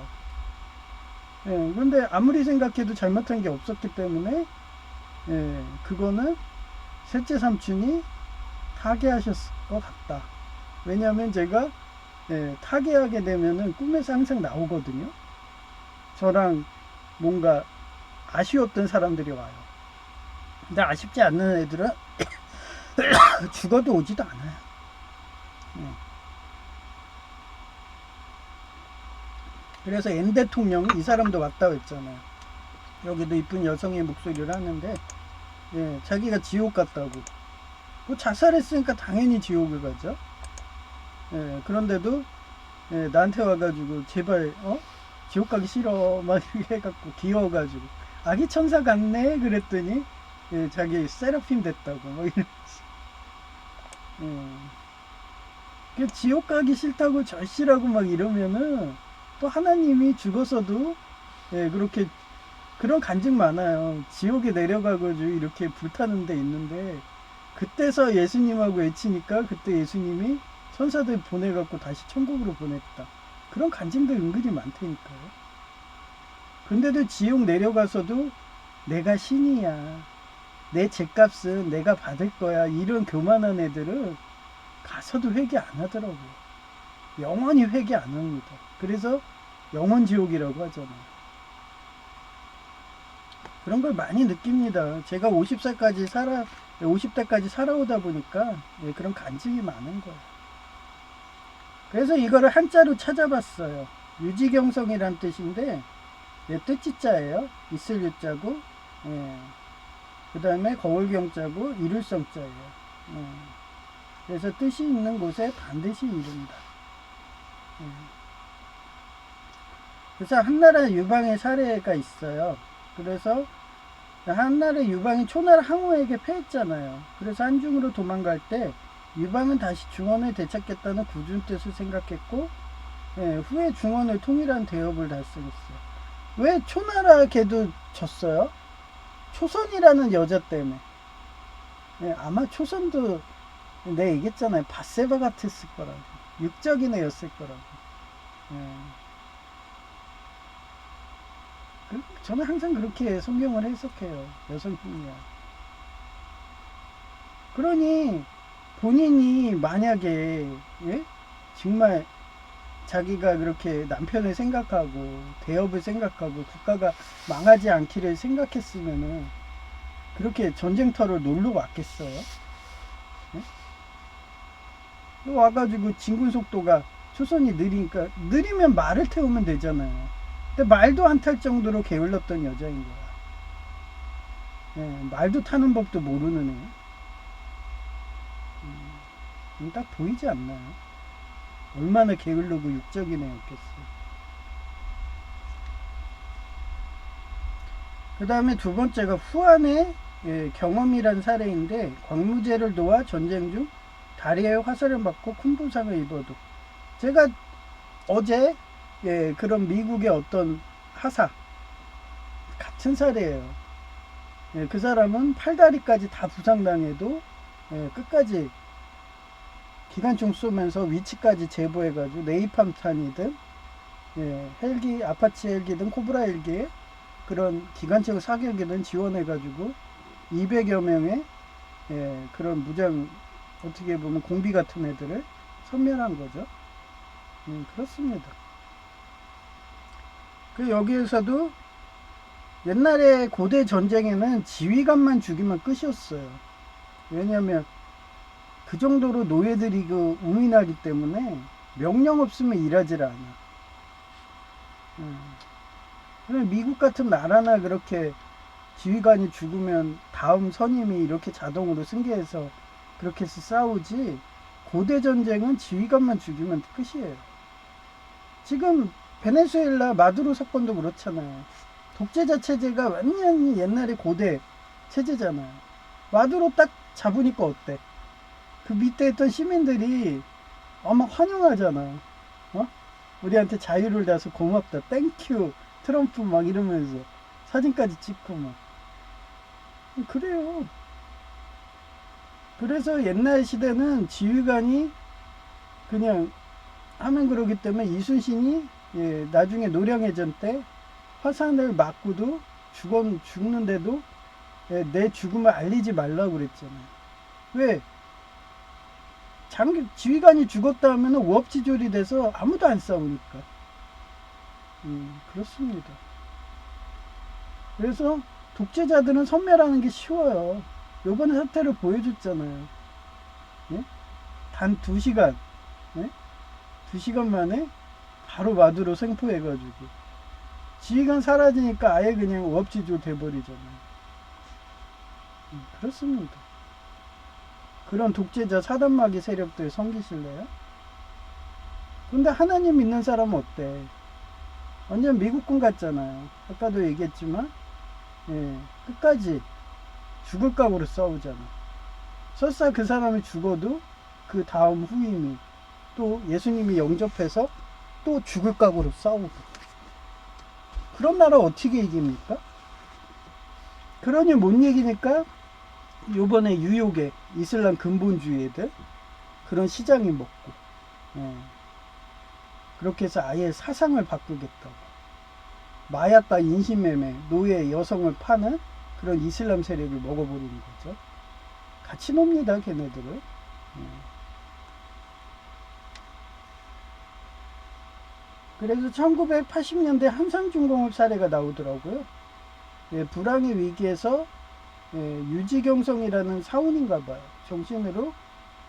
그런데 아무리 생각해도 잘못한 게 없었기 때문에 그거는 셋째 삼촌이 타개하셨을 것 같다. 왜냐하면 제가 타개하게 되면은 꿈에서 항상 나오거든요. 저랑 뭔가 아쉬웠던 사람들이 와요. 근데 아쉽지 않는 애들은 죽어도 오지도 않아요. 그래서 엔 대통령이 이 사람도 왔다고 했잖아요. 여기도 이쁜 여성의 목소리를 하는데 자기가 지옥 갔다고. 뭐 자살했으니까 당연히 지옥을 가죠. 그런데도 나한테 와가지고 제발 지옥 가기 싫어 막 이렇게 해갖고 귀여워가지고 아기 천사 같네 그랬더니 자기 세라핌 됐다고 뭐 이러면서 지옥 가기 싫다고 절실하고 막 이러면은 또 하나님이 죽어서도 그렇게 그런 간증 많아요. 지옥에 내려가가지고 이렇게 불타는 데 있는데 그때서 예수님하고 외치니까 그때 예수님이 천사들 보내갖고 다시 천국으로 보냈다. 그런 간증들 은근히 많다니까요. 근데도 지옥 내려가서도 내가 신이야, 내 죄값은 내가 받을 거야, 이런 교만한 애들은 가서도 회개 안 하더라고요. 영원히 회개 안 합니다. 그래서 영원 지옥이라고 하잖아요. 그런 걸 많이 느낍니다. 제가 50대까지 살아오다 보니까 그런 간증이 많은 거예요. 그래서 이거를 한자로 찾아봤어요. 유지경성이란 뜻인데 뜻지자예요. 있을 유자고 그 다음에 거울경자고 이룰성자예요. 그래서 뜻이 있는 곳에 반드시 이른다. 그래서 한나라 유방의 사례가 있어요. 그래서 한나라 유방이 초나라 항우에게 패했잖아요. 그래서 한중으로 도망갈 때 유방은 다시 중원을 되찾겠다는 굳은 뜻을 생각했고, 후에 중원을 통일한 대업을 달성했어요. 왜 초나라에게도 졌어요? 초선이라는 여자 때문에. 아마 초선도 내가 얘기했잖아요. 바세바 같았을 거라고. 육적인 애였을 거라고. 저는 항상 그렇게 성경을 해석해요. 여성이야. 그러니 본인이 만약에 정말 자기가 그렇게 남편을 생각하고 대업을 생각하고 국가가 망하지 않기를 생각했으면은 그렇게 전쟁터를 놀러 왔겠어요? 와가지고 진군 속도가 초선이 느리니까 느리면 말을 태우면 되잖아요. 근데 말도 안 탈 정도로 게을렀던 여자인 거야. 말도 타는 법도 모르는 애. 딱 보이지 않나요? 얼마나 게을르고 육적인 애였겠어요. 그 다음에 두 번째가 후한의 경험이란 사례인데, 광무제를 도와 전쟁 중 다리에 화살을 맞고 큰 부상을 입어도, 제가 어제 그런 미국의 어떤 하사 같은 사례예요. 그 사람은 팔다리까지 다 부상당해도 끝까지 기관총 쏘면서 위치까지 제보해가지고 네이팜탄이든 헬기, 아파치 헬기든 코브라 헬기에 그런 기관총 사격이든 지원해가지고 200여 명의 그런 무장, 어떻게 보면 공비 같은 애들을 섬멸한 거죠. 그렇습니다. 그 여기에서도 옛날에 고대 전쟁에는 지휘관만 죽이면 끝이었어요. 왜냐면 그 정도로 노예들이 그 우민하기 때문에 명령 없으면 일하질 않아. 미국 같은 나라나 그렇게 지휘관이 죽으면 다음 선임이 이렇게 자동으로 승계해서 그렇게 해서 싸우지, 고대 전쟁은 지휘관만 죽이면 끝이에요. 지금 베네수엘라 마두로 사건도 그렇잖아요. 독재자 체제가 완전히 옛날에 고대 체제잖아요. 마두로 딱 잡으니까 어때? 그 밑에 있던 시민들이 아마 환영하잖아. 우리한테 자유를 줘서 고맙다, 땡큐 트럼프 막 이러면서 사진까지 찍고 막. 그래요. 그래서 옛날 시대는 지휘관이 그냥 하면 그러기 때문에 이순신이 나중에 노량해전 때 화산을 맞고도 죽는데도 내 죽음을 알리지 말라고 그랬잖아요. 왜? 지휘관이 죽었다 하면 우업지졸이 돼서 아무도 안 싸우니까. 그렇습니다. 그래서 독재자들은 섬멸하는 게 쉬워요. 요번에 사태를 보여줬잖아요. 단 2시간 2시간 만에 바로 마두로 생포해가지고 지휘관 사라지니까 아예 그냥 우업지졸 돼버리잖아요. 그렇습니다. 그런 독재자 사단마귀 세력들 섬기실래요? 근데 하나님 믿는 사람은 어때? 완전 미국군 같잖아요. 아까도 얘기했지만 끝까지 죽을 각오로 싸우잖아. 설사 그 사람이 죽어도 그 다음 후임이 또 예수님이 영접해서 또 죽을 각오로 싸우고. 그런 나라 어떻게 이깁니까? 그러니 못 이기니까 요번에 뉴욕에 이슬람 근본주의 애들 그런 시장이 먹고 그렇게 해서 아예 사상을 바꾸겠다고, 마약과 인신매매, 노예, 여성을 파는 그런 이슬람 세력을 먹어버리는 거죠. 같이 놉니다, 걔네들을. 그래서 1980년대 한상중공업 사례가 나오더라고요. 불황의 위기에서 유지경성이라는 사원인가 봐요. 정신으로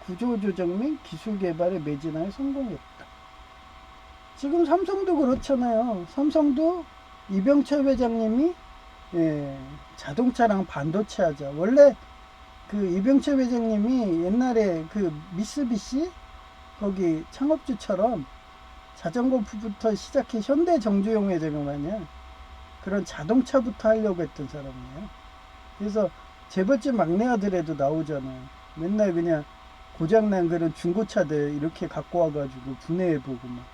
구조조정 및 기술 개발에 매진하여 성공했다. 지금 삼성도 그렇잖아요. 삼성도 이병철 회장님이 자동차랑 반도체 하자. 원래 그 이병채 회장님이 옛날에 그 미쓰비시 거기 창업주처럼 자전거부터 시작해 현대 정주영 회장을 말이야. 그런 자동차부터 하려고 했던 사람이에요. 그래서 재벌집 막내 아들에도 나오잖아요. 맨날 그냥 고장난 그런 중고차들 이렇게 갖고 와가지고 분해해보고 막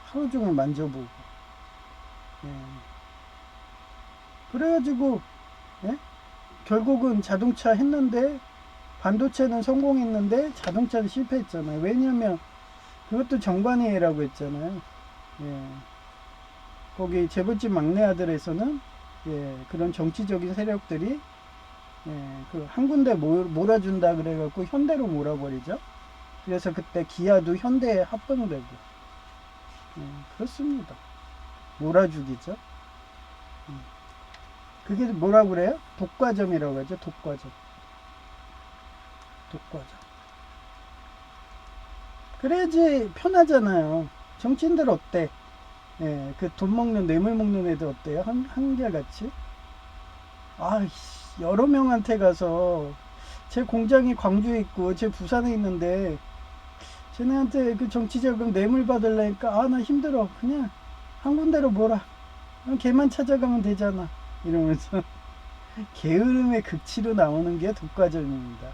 하루 종일 만져보고. 예. 그래가지고 예? 결국은 자동차 했는데 반도체는 성공했는데 자동차는 실패했잖아요. 왜냐면 그것도 정관이라고 했잖아요. 예. 거기 재벌집 막내 아들에서는 예, 그런 정치적인 세력들이 예, 그 한 군데 몰아준다 그래갖고 현대로 몰아버리죠. 그래서 그때 기아도 현대에 합병되고 예, 그렇습니다. 몰아주기죠. 그게 뭐라고 그래요? 독과점이라고 하죠. 독과점. 독과점. 그래야지 편하잖아요. 정치인들 어때? 예, 그 돈 먹는 뇌물 먹는 애들 어때요? 한결같이? 여러 명한테 가서 제 공장이 광주에 있고 제 부산에 있는데 쟤네한테 그 정치자금 뇌물 받으려니까 나 힘들어. 그냥 한 군데로 몰아. 걔만 찾아가면 되잖아. 이러면서 게으름의 극치로 나오는 게 독과점입니다.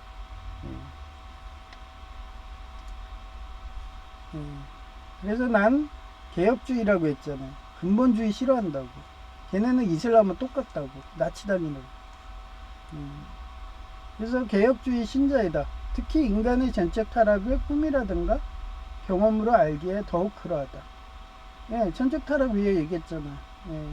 그래서 난 개혁주의라고 했잖아요. 근본주의 싫어한다고. 걔네는 이슬람은 똑같다고. 나치 다니는. 그래서 개혁주의 신자이다. 특히 인간의 전적 타락을 꿈이라든가 경험으로 알기에 더욱 그러하다. 예, 전적 타락 위에 얘기했잖아. 예.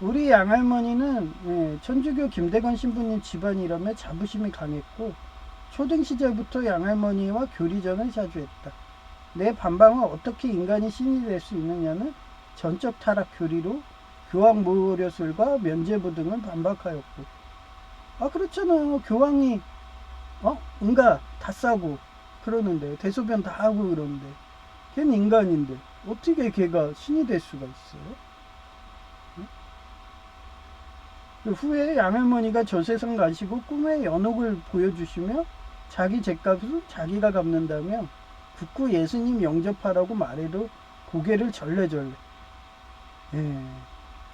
우리 양할머니는 예, 천주교 김대건 신부님 집안이라며 자부심이 강했고 초등 시절부터 양할머니와 교리전을 자주 했다. 내 반방은 어떻게 인간이 신이 될 수 있느냐는 전적 타락 교리로 교황 모료술과 면죄부 등을 반박하였고 그렇잖아요. 교황이 응가 다 싸고 그러는데 대소변 다 하고 그러는데 걔는 인간인데 어떻게 걔가 신이 될 수가 있어요? 후에 양할머니가 저 세상 가시고 꿈의 연옥을 보여주시며 자기 죗값은 자기가 갚는다며 국구 예수님 영접하라고 말해도 고개를 절레절레. 예,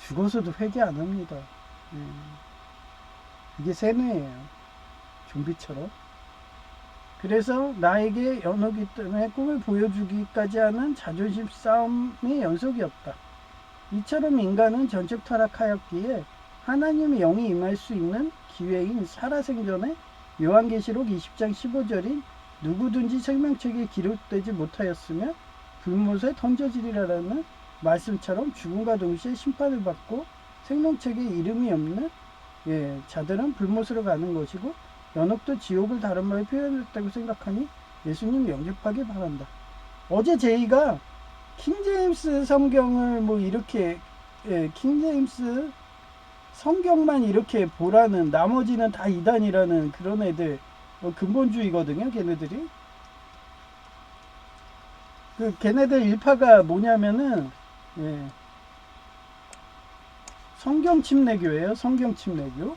죽어서도 회개 안 합니다. 예, 이게 세뇌예요. 좀비처럼. 그래서 나에게 연옥이 때문에 꿈을 보여주기까지 하는 자존심 싸움의 연속이었다. 이처럼 인간은 전적 타락하였기에 하나님의 영이 임할 수 있는 기회인 살아생전에 요한계시록 20장 15절인 누구든지 생명책에 기록되지 못하였으며 불못에 던져지리라는 말씀처럼 죽음과 동시에 심판을 받고 생명책에 이름이 없는 자들은 불못으로 가는 것이고 연옥도 지옥을 다른 말로 표현했다고 생각하니 예수님 영접하길 바란다. 어제 제이가 킹제임스 성경을 이렇게 킹제임스 성경만 이렇게 보라는 나머지는 다 이단이라는 그런 애들 근본주의거든요. 걔네들이 걔네들 일파가 뭐냐면은 성경 침례교예요. 성경 침례교.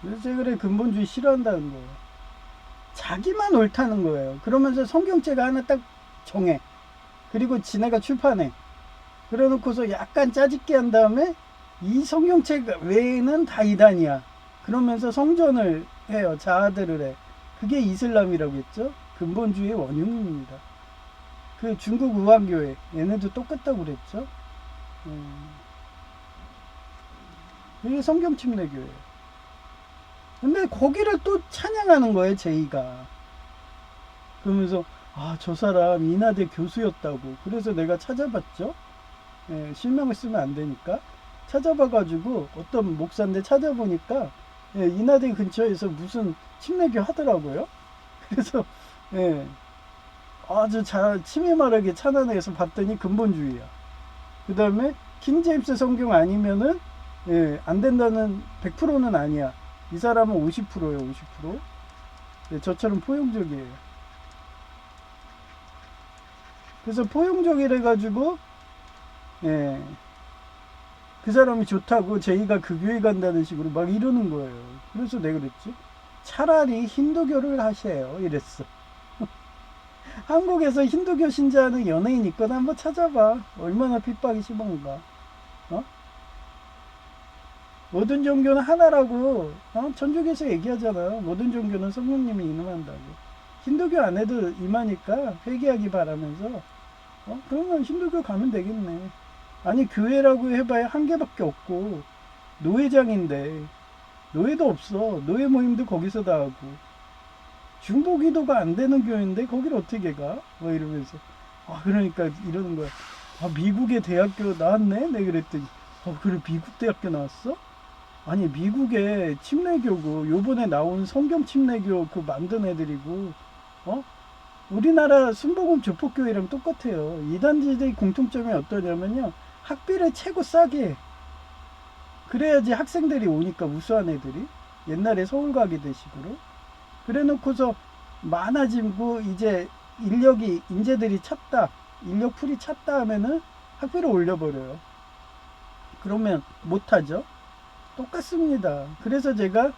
그래서 그래 근본주의 싫어한다는 거예요. 자기만 옳다는 거예요. 그러면서 성경책가 하나 딱 정해. 그리고 지네가 출판해. 그래놓고서 약간 짜집게 한 다음에 이 성경책 외에는 다 이단이야. 그러면서 성전을 해요. 자아들을 해. 그게 이슬람이라고 했죠. 근본주의의 원흉입니다. 그 중국 우한교회 얘네도 똑같다고 그랬죠. 이게 성경 침례교회예요. 근데 거기를 또 찬양하는 거예요. 제이가. 그러면서 저 사람 인하대 교수였다고. 그래서 내가 찾아봤죠. 실명을 쓰면 안 되니까 찾아봐가지고 어떤 목사인데 찾아보니까 인하대 근처에서 무슨 침례교 하더라고요. 그래서 아주 치밀하게 찬양해서 봤더니 근본주의야. 그 다음에 킹제임스 성경 아니면은 안 된다는 100%는 아니야. 이 사람은 50%예요. 50%. 저처럼 포용적이에요. 그래서 포용적이래 가지고 예. 그 사람이 좋다고 제이가 그 교회 간다는 식으로 막 이러는 거예요. 그래서 내가 그랬지. 차라리 힌두교를 하세요. 이랬어. 한국에서 힌두교 신자하는 연예인 있거나 한번 찾아봐. 얼마나 핍박이 심한가. 어? 모든 종교는 하나라고 천주교에서 얘기하잖아. 모든 종교는 성령님이 임한다고. 힌두교 안 해도 임하니까 회개하기 바라면서 그러면 힌두교 가면 되겠네. 아니 교회라고 해봐야 한 개밖에 없고 노회장인데 노예도 없어. 노예 모임도 거기서 다 하고 중보기도가 안 되는 교회인데 거기를 어떻게 가? 뭐 이러면서 그러니까 이러는 거야. 미국의 대학교 나왔네? 내가 그랬더니 그래 미국 대학교 나왔어? 아니 미국의 침례교고 요번에 나온 성경 침례교 그 만든 애들이고 우리나라 순복음 조폭교회랑 똑같아요. 이단지들의 공통점이 어떠냐면요. 학비를 최고 싸게 해. 그래야지 학생들이 오니까 우수한 애들이 옛날에 서울 가기대 식으로 그래 놓고서 많아지고 이제 인재들이 찼다 인력 풀이 찼다 하면은 학비를 올려버려요. 그러면 못하죠. 똑같습니다. 그래서 제가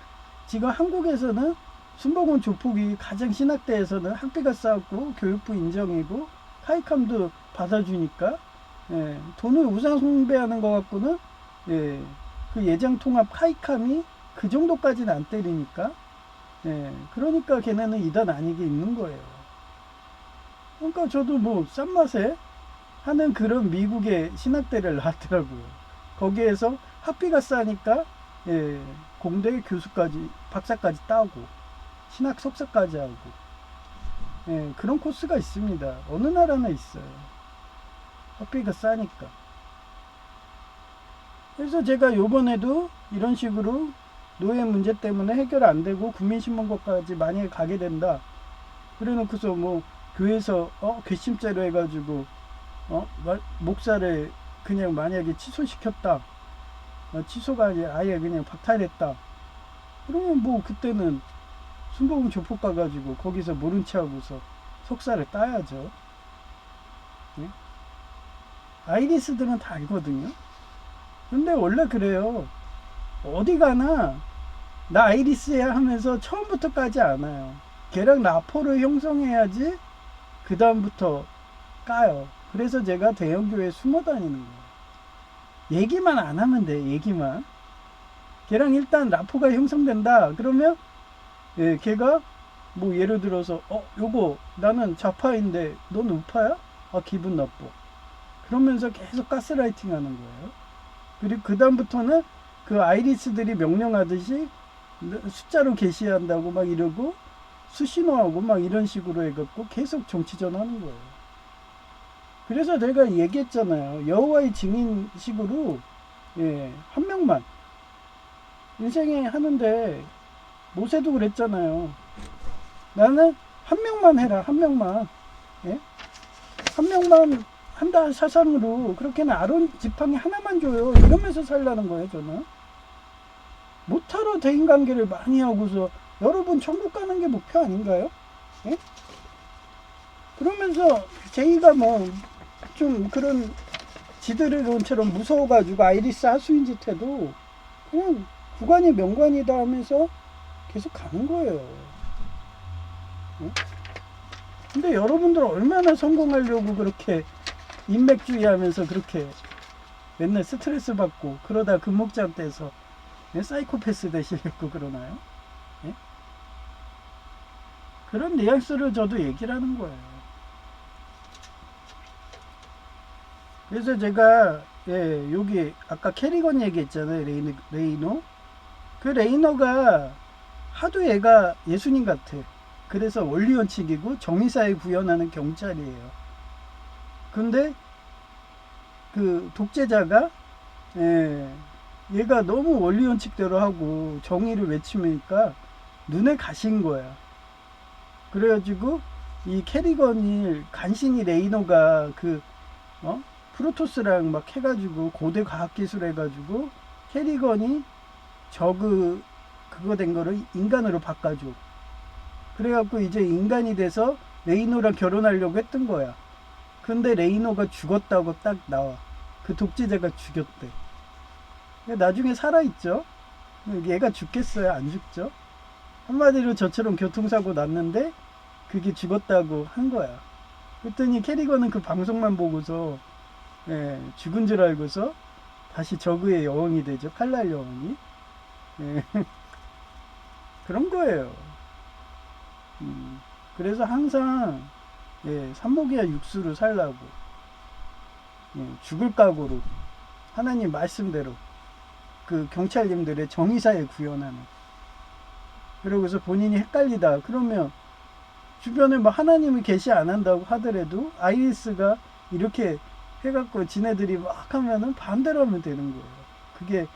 지금 한국에서는 순복음 조폭이 가장 신학대에서는 학비가 싸고 교육부 인정이고 카이캄도 받아주니까 돈을 우상 숭배하는 것 같고는 그 예장통합 카이캄이 그 정도까지는 안 때리니까 그러니까 걔네는 이단 아니게 있는 거예요. 그러니까 저도 뭐 싼 맛에 하는 그런 미국의 신학대를 나왔더라고요. 거기에서 학비가 싸니까 공대 교수까지 박사까지 따고 신학 석사까지 하고 그런 코스가 있습니다. 어느 나라나 있어요. 학비가 싸니까. 그래서 제가 요번에도 이런 식으로 노예 문제 때문에 해결 안 되고 국민신문고까지 만약에 가게 된다. 그래 놓고서 뭐 교회에서 괘씸죄로 해가지고 목사를 그냥 만약에 취소시켰다. 취소가 아니라 아예 그냥 박탈했다. 그러면 뭐 그때는 순복음 조폭 가가지고 거기서 모른 체 하고서 석사를 따야죠. 네? 아이리스들은 다 알거든요. 근데 원래 그래요. 어디 가나 나 아이리스야 하면서 처음부터 까지 않아요. 걔랑 라포를 형성해야지 그 다음부터 까요. 그래서 제가 대형교회에 숨어 다니는 거예요. 얘기만 안 하면 돼. 얘기만. 걔랑 일단 라포가 형성된다. 그러면 걔가 뭐 예를 들어서 요거 나는 좌파인데 넌 우파야? 기분 나빠. 그러면서 계속 가스라이팅 하는 거예요. 그리고 그 다음부터는 그 아이리스들이 명령하듯이 숫자로 게시한다고 막 이러고 수신호하고 막 이런 식으로 해갖고 계속 정치전 하는 거예요. 그래서 내가 얘기했잖아요. 여호와의 증인식으로 한 명만 인생에 하는데 모세도 그랬잖아요. 나는 한 명만 해라. 한 명만. 한 명만 한다 사상으로 그렇게는 아론 지팡이 하나만 줘요. 이러면서 살라는 거예요. 저는 못하러 대인관계를 많이 하고서 여러분 천국 가는 게 목표 아닌가요? 그러면서 제이가 뭐 좀 그런 지드래곤처럼 무서워가지고 아이리스 하수인 짓 해도 그냥 구관이 명관이다 하면서 계속 가는 거예요. 근데 여러분들 얼마나 성공하려고 그렇게 인맥주의 하면서 그렇게 맨날 스트레스 받고 그러다 금목장 떼서 사이코패스 되시려고 그러나요? 그런 뉘앙스를 저도 얘기를 하는 거예요. 그래서 제가 여기 아까 캐리건 얘기했잖아요. 레이노. 그 레이노가 하도 얘가 예수님 같아. 그래서 원리원칙이고 정의사에 구현하는 경찰이에요. 근데 그 독재자가 얘가 너무 원리원칙대로 하고 정의를 외치니까 눈에 가신 거야. 그래가지고 이 캐리건이 간신히 레이노가 프로토스랑 막 해가지고 고대 과학기술 해가지고 캐리건이 그거 된 거를 인간으로 바꿔줘. 그래갖고 이제 인간이 돼서 레이노랑 결혼하려고 했던 거야. 근데 레이노가 죽었다고 딱 나와. 그 독재자가 죽였대. 나중에 살아있죠. 얘가 죽겠어요? 안 죽죠? 한마디로 저처럼 교통사고 났는데 그게 죽었다고 한 거야. 그랬더니 캐리건은 그 방송만 보고서 죽은 줄 알고서 다시 저그의 여왕이 되죠. 칼날 여왕이. 예, 그런 거예요. 그래서 항상 산모기와 육수로 살라고 죽을 각오로 하나님 말씀대로 그 경찰님들의 정의사에 구현하는. 그러고서 본인이 헷갈리다 그러면 주변에 뭐 하나님이 계시 안 한다고 하더라도 아이리스가 이렇게 해갖고 지네들이 막 하면은 반대로 하면 되는 거예요. 그게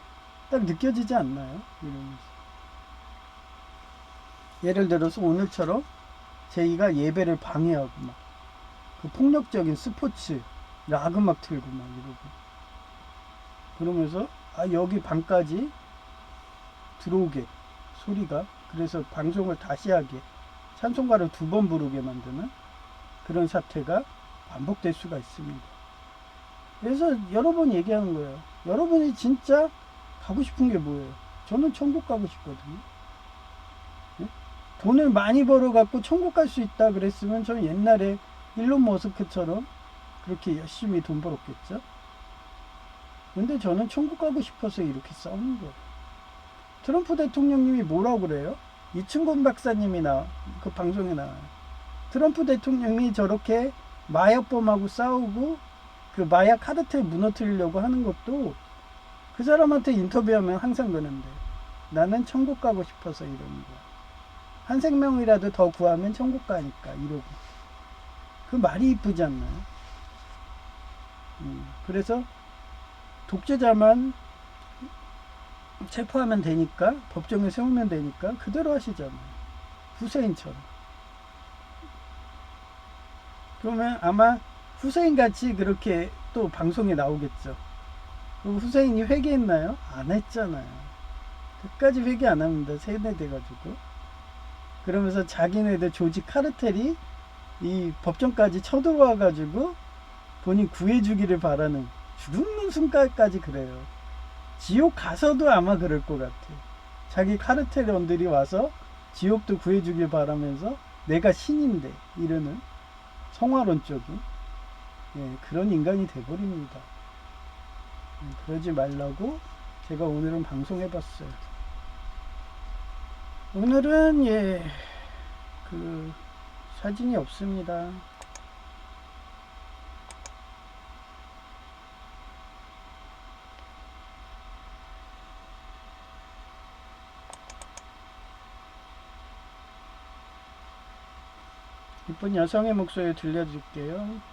딱 느껴지지 않나요? 이러면서. 예를 들어서 오늘처럼 제이가 예배를 방해하고 막 그 폭력적인 스포츠 락 음악 틀고 막 이러고 그러면서 여기 방까지 들어오게 소리가 그래서 방송을 다시 하게 찬송가를 2번 부르게 만드는 그런 사태가 반복될 수가 있습니다. 그래서 여러 번 얘기하는 거예요. 여러분이 진짜 가고 싶은 게 뭐예요? 저는 천국 가고 싶거든요. 네? 돈을 많이 벌어갖고 천국 갈 수 있다 그랬으면 저는 옛날에 일론 머스크처럼 그렇게 열심히 돈 벌었겠죠. 근데 저는 천국 가고 싶어서 이렇게 싸우는 거예요. 트럼프 대통령님이 뭐라고 그래요? 이충곤 박사님이 그 방송에 나와요. 트럼프 대통령이 저렇게 마약범하고 싸우고 그 마약 카르텔 무너뜨리려고 하는 것도 그 사람한테 인터뷰하면 항상 그러는데 나는 천국 가고 싶어서 이러는 거야. 한 생명이라도 더 구하면 천국 가니까 이러고. 그 말이 이쁘지 않나요? 그래서 독재자만 체포하면 되니까 법정에 세우면 되니까 그대로 하시잖아요. 후세인처럼. 그러면 아마 후세인 같이 그렇게 또 방송에 나오겠죠. 그럼 후세인이 회개했나요? 안 했잖아요. 끝까지 회개 안 합니다. 세뇌돼가지고. 그러면서 자기네들 조직 카르텔이 이 법정까지 쳐들어와가지고 본인 구해주기를 바라는 죽는 순간까지 그래요. 지옥 가서도 아마 그럴 것 같아. 자기 카르텔원들이 와서 지옥도 구해주길 바라면서 내가 신인데 이러는 성화론적인 그런 인간이 돼버립니다. 그러지 말라고 제가 오늘은 방송해봤어요. 오늘은 그 사진이 없습니다. 이쁜 여성의 목소리 들려줄게요.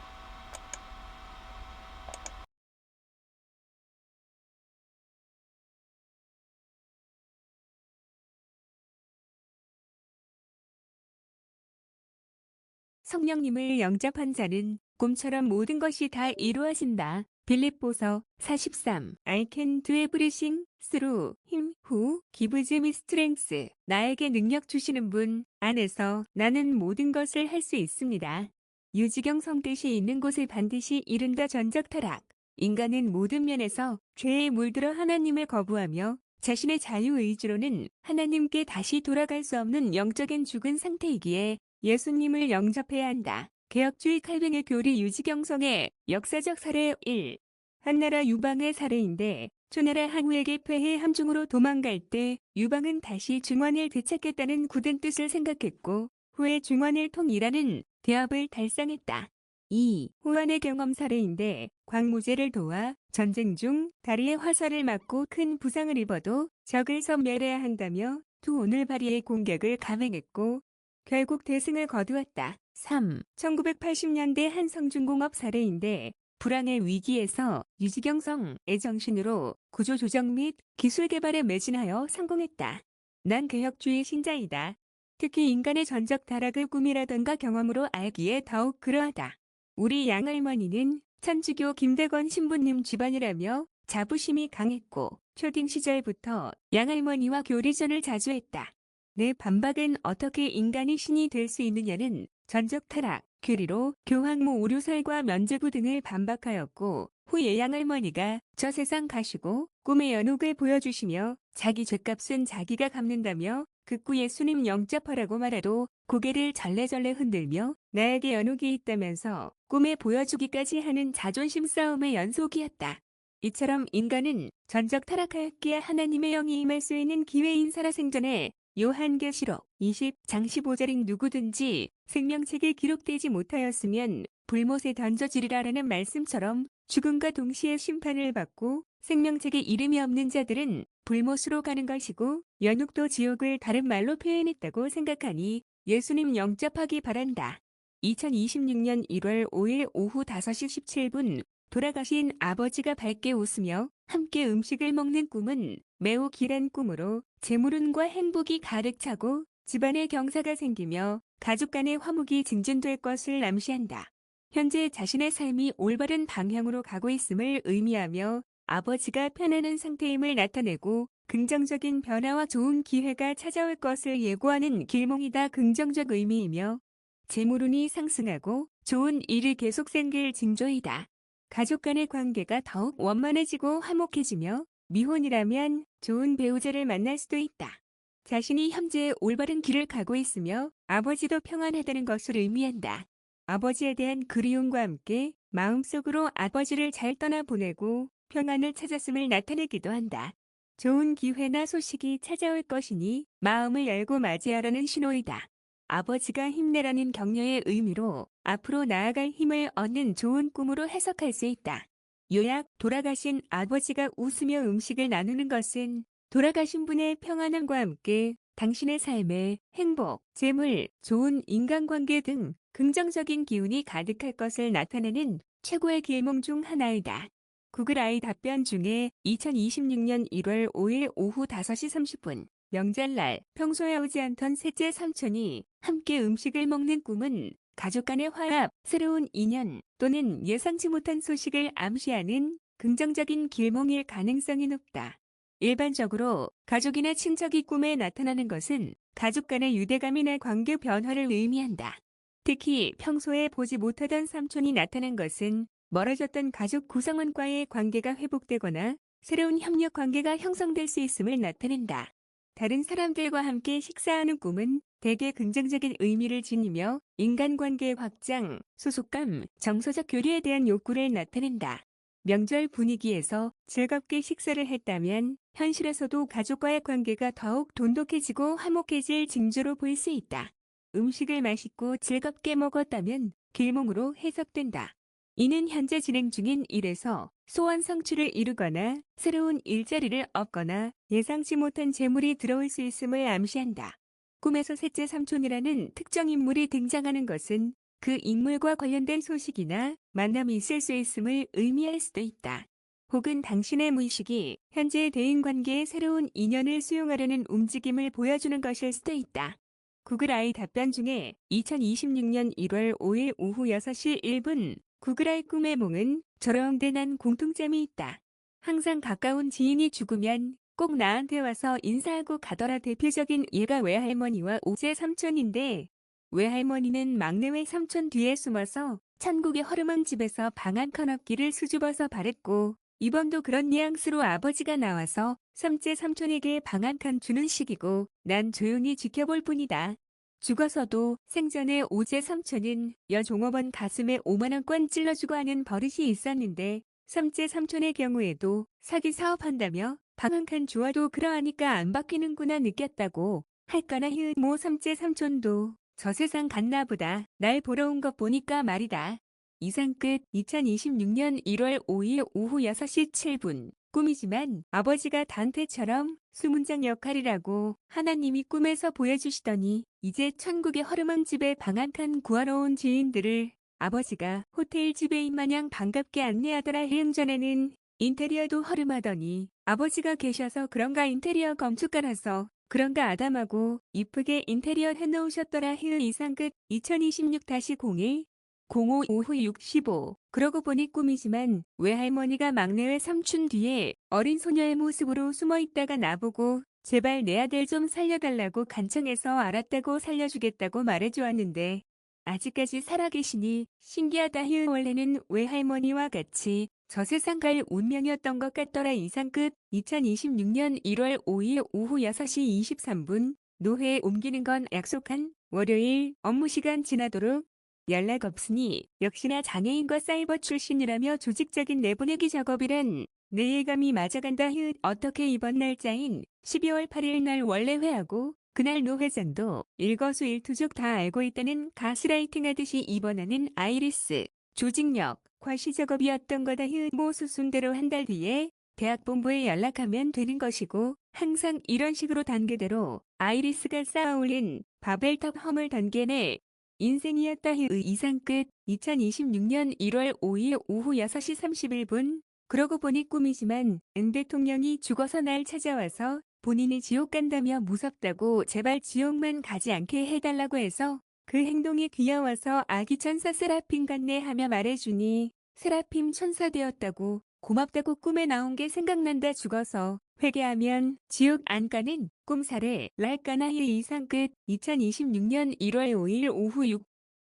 성령님을 영접한 자는 꿈처럼 모든 것이 다 이루어진다. 빌립보서 43 I can do everything through him who gives me strength. 나에게 능력 주시는 분 안에서 나는 모든 것을 할 수 있습니다. 유지경 성뜻이 있는 곳에 반드시 이른다. 전적 타락. 인간은 모든 면에서 죄에 물들어 하나님을 거부하며 자신의 자유의지로는 하나님께 다시 돌아갈 수 없는 영적인 죽은 상태이기에 예수님을 영접해야 한다. 개혁주의 칼뱅의 교리 유지경성의 역사적 사례 1. 한나라 유방의 사례인데 초나라 항우에게 패해 함중으로 도망갈 때 유방은 다시 중원을 되찾겠다는 굳은 뜻을 생각했고 후에 중원을 통일하는 대합을 달성했다. 2. 호환의 경험 사례인데 광무제를 도와 전쟁 중 다리에 화살을 맞고 큰 부상을 입어도 적을 섬멸해야 한다며 두 오늘발이의 공격을 감행했고 결국 대승을 거두었다. 3. 1980년대 한 성중공업 사례인데 불황의 위기에서 유지경성의 정신으로 구조조정 및 기술 개발에 매진하여 성공했다. 난 개혁주의 신자이다. 특히 인간의 전적 타락을 꿈이라던가 경험으로 알기에 더욱 그러하다. 우리 양할머니는 천주교 김대건 신부님 집안이라며 자부심이 강했고 초딩 시절부터 양할머니와 교리전을 자주 했다. 내 반박은 어떻게 인간이 신이 될 수 있느냐는 전적 타락, 규리로 교황모 오류설과 면죄부 등을 반박하였고 후 예양할머니가 저 세상 가시고 꿈의 연옥을 보여주시며 자기 죗값은 자기가 갚는다며 극구 예수님 영접하라고 말해도 고개를 절레절레 흔들며 나에게 연옥이 있다면서 꿈에 보여주기까지 하는 자존심 싸움의 연속이었다. 이처럼 인간은 전적 타락하였기에 하나님의 영이 임할 수 있는 기회인 살아생전에 요한계시록 20장 15절인 누구든지 생명책에 기록되지 못하였으면 불못에 던져지리라라는 말씀처럼 죽음과 동시에 심판을 받고 생명책에 이름이 없는 자들은 불못으로 가는 것이고 연옥도 지옥을 다른 말로 표현했다고 생각하니 예수님 영접하기 바란다. 2026년 1월 5일 오후 5시 17분 돌아가신 아버지가 밝게 웃으며 함께 음식을 먹는 꿈은 매우 길한 꿈으로 재물운과 행복이 가득 차고 집안에 경사가 생기며 가족 간의 화목이 증진될 것을 암시한다. 현재 자신의 삶이 올바른 방향으로 가고 있음을 의미하며 아버지가 편안한 상태임을 나타내고 긍정적인 변화와 좋은 기회가 찾아올 것을 예고하는 길몽이다. 긍정적 의미이며 재물운이 상승하고 좋은 일이 계속 생길 징조이다. 가족 간의 관계가 더욱 원만해지고 화목해지며 미혼이라면 좋은 배우자를 만날 수도 있다. 자신이 현재 올바른 길을 가고 있으며 아버지도 평안하다는 것을 의미한다. 아버지에 대한 그리움과 함께 마음속으로 아버지를 잘 떠나보내고 평안을 찾았음을 나타내기도 한다. 좋은 기회나 소식이 찾아올 것이니 마음을 열고 맞이하라는 신호이다. 아버지가 힘내라는 격려의 의미로 앞으로 나아갈 힘을 얻는 좋은 꿈으로 해석할 수 있다. 요약, 돌아가신 아버지가 웃으며 음식을 나누는 것은 돌아가신 분의 평안함과 함께 당신의 삶에 행복, 재물, 좋은 인간관계 등 긍정적인 기운이 가득할 것을 나타내는 최고의 길몽 중 하나이다. 구글 아이 답변 중에 2026년 1월 5일 오후 5시 30분 명절날 평소에 오지 않던 셋째 삼촌이 함께 음식을 먹는 꿈은 가족 간의 화합, 새로운 인연 또는 예상치 못한 소식을 암시하는 긍정적인 길몽일 가능성이 높다. 일반적으로 가족이나 친척이 꿈에 나타나는 것은 가족 간의 유대감이나 관계 변화를 의미한다. 특히 평소에 보지 못하던 삼촌이 나타난 것은 멀어졌던 가족 구성원과의 관계가 회복되거나 새로운 협력 관계가 형성될 수 있음을 나타낸다. 다른 사람들과 함께 식사하는 꿈은 대개 긍정적인 의미를 지니며 인간관계 확장, 소속감, 정서적 교류에 대한 욕구를 나타낸다. 명절 분위기에서 즐겁게 식사를 했다면 현실에서도 가족과의 관계가 더욱 돈독해지고 화목해질 징조로 보일 수 있다. 음식을 맛있고 즐겁게 먹었다면 길몽으로 해석된다. 이는 현재 진행 중인 일에서 소원 성취를 이루거나 새로운 일자리를 얻거나 예상치 못한 재물이 들어올 수 있음을 암시한다. 꿈에서 셋째 삼촌이라는 특정 인물이 등장하는 것은 그 인물과 관련된 소식이나 만남이 있을 수 있음을 의미할 수도 있다. 혹은 당신의 무의식이 현재의 대인관계의 새로운 인연을 수용하려는 움직임을 보여주는 것일 수도 있다. 구글 아이 답변 중에 2026년 1월 5일 오후 6시 1분 구글 아이 꿈의 몽은 저런데 난 공통점이 있다. 항상 가까운 지인이 죽으면 꼭 나한테 와서 인사하고 가더라. 대표적인 예가 외할머니와 오제 삼촌인데 외할머니는 막내 외삼촌 뒤에 숨어서 천국의 허름한 집에서 방 한 칸 없기를 수줍어서 바랬고 이번도 그런 뉘앙스로 아버지가 나와서 삼째 삼촌에게 방 한 칸 주는 식이고 난 조용히 지켜볼 뿐이다. 죽어서도 생전에 오제 삼촌은 여종업원 가슴에 5만원권 찔러주고 하는 버릇이 있었는데 삼째 삼촌의 경우에도 사기 사업한다며 방 한 칸 주어도 그러하니까 안 바뀌는구나 느꼈다고 할까나 모 삼째 삼촌도 저 세상 갔나 보다. 날 보러 온 것 보니까 말이다. 이상 끝. 2026년 1월 5일 오후 6시 7분 꿈이지만 아버지가 단테처럼 수문장 역할이라고 하나님이 꿈에서 보여주시더니 이제 천국의 허름한 집에 방 한 칸 구하러 온 지인들을 아버지가 호텔 지배인 마냥 반갑게 안내하더라. 전에는 인테리어도 허름하더니 아버지가 계셔서 그런가 인테리어 건축가라서 그런가 아담하고 이쁘게 인테리어 해놓으셨더라. 이상 끝. 2026-01 05 오후 65 그러고 보니 꿈이지만 외할머니가 막내 외삼촌 뒤에 어린 소녀의 모습으로 숨어있다가 나보고 제발 내 아들 좀 살려달라고 간청해서 알았다고 살려주겠다고 말해주었는데 아직까지 살아계시니 신기하다. 원래는 외할머니와 같이 저 세상 갈 운명이었던 것 같더라. 이상 끝. 2026년 1월 5일 오후 6시 23분. 노회에 옮기는 건 약속한 월요일 업무 시간 지나도록 연락 없으니 역시나 장애인과 사이버 출신이라며 조직적인 내보내기 작업이란 내 예감이 맞아간다. 어떻게 이번 날짜인 12월 8일 날 원래 회하고 그날 노 회장도 일거수일투족 다 알고 있다는 가스라이팅 하듯이 입원하는 아이리스 조직력 과시 작업이었던 거다. 모 수순대로 한 달 뒤에 대학 본부에 연락하면 되는 것이고 항상 이런 식으로 단계대로 아이리스가 쌓아올린 바벨탑 허물 단계 내 인생이었다. 이상 끝. 2026년 1월 5일 오후 6시 31분. 그러고 보니 꿈이지만 은 대통령이 죽어서 날 찾아와서 본인이 지옥 간다며 무섭다고 제발 지옥만 가지 않게 해달라고 해서 그 행동이 귀여워서 아기 천사 세라핌 같네 하며 말해주니 세라핌 천사 되었다고 고맙다고 꿈에 나온 게 생각난다. 죽어서 회개하면 지옥 안 가는 꿈사래 랄까나. 이상 끝. 2026년 1월 5일 오후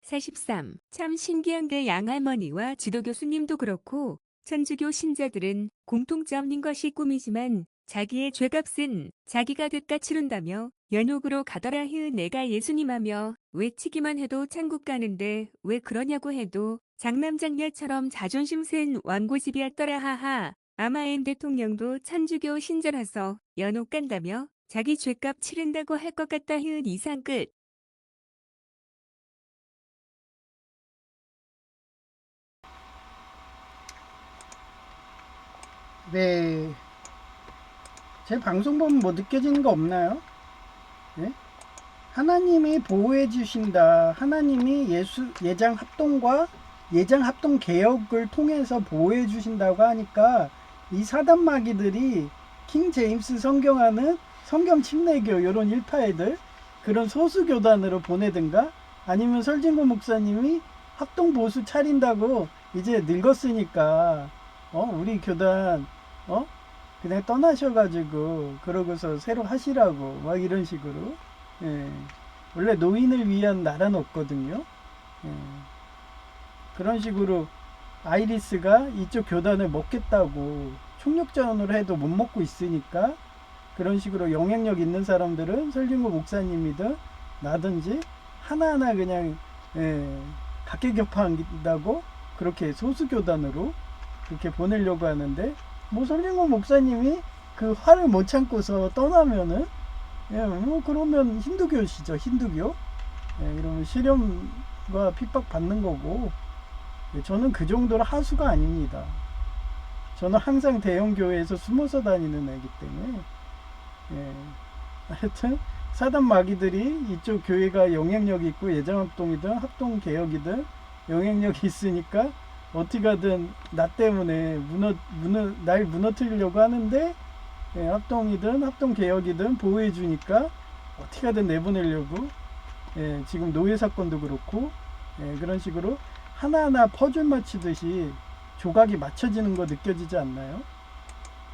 6:43. 참 신기한데 양할머니와 지도 교수님도 그렇고 천주교 신자들은 공통점인 것이 꿈이지만 자기의 죄값은 자기가 대가 치른다며 연옥으로 가더라. 내가 예수님하며 외치기만 해도 천국 가는데 왜 그러냐고 해도 장남장녀처럼 자존심 센 완고집이었더라. 하하. 아마 엔 대통령도 천주교 신자라서 연옥 간다며 자기 죄값 치른다고 할 것 같다. 이상 끝. 네. 제 방송 보면 뭐 느껴지는 거 없나요? 네? 하나님이 보호해 주신다. 하나님이 예장 합동과 예장 합동 개혁을 통해서 보호해 주신다고 하니까 이 사단 마귀들이 킹 제임스 성경하는 성경 침례교 이런 일파애들 그런 소수 교단으로 보내든가 아니면 설진구 목사님이 합동 보수 차린다고 이제 늙었으니까 우리 교단 그냥 떠나셔가지고 그러고서 새로 하시라고 막 이런 식으로. 예. 원래 노인을 위한 나라는 없거든요. 예. 그런 식으로 아이리스가 이쪽 교단을 먹겠다고 총력전으로 해도 못 먹고 있으니까 그런 식으로 영향력 있는 사람들은 설진구 목사님이든 나든지 하나하나 그냥 각계격파한다고 그렇게 소수교단으로 그렇게 보내려고 하는데 뭐 설진구 목사님이 그 화를 못 참고서 떠나면은 뭐 그러면 힌두교시죠. 힌두교. 이러면 실험과 핍박 받는 거고 저는 그 정도로 하수가 아닙니다. 저는 항상 대형교회에서 숨어서 다니는 애기 때문에 하여튼 사단 마귀들이 이쪽 교회가 영향력이 있고 예장합동이든 합동개혁이든 영향력이 있으니까 어떻게 하든 나 때문에 날 무너뜨리려고 하는데 합동이든 합동개혁이든 보호해 주니까 어떻게 하든 내보내려고 지금 노예 사건도 그렇고 그런 식으로 하나하나 퍼즐 맞추듯이 조각이 맞춰지는 거 느껴지지 않나요?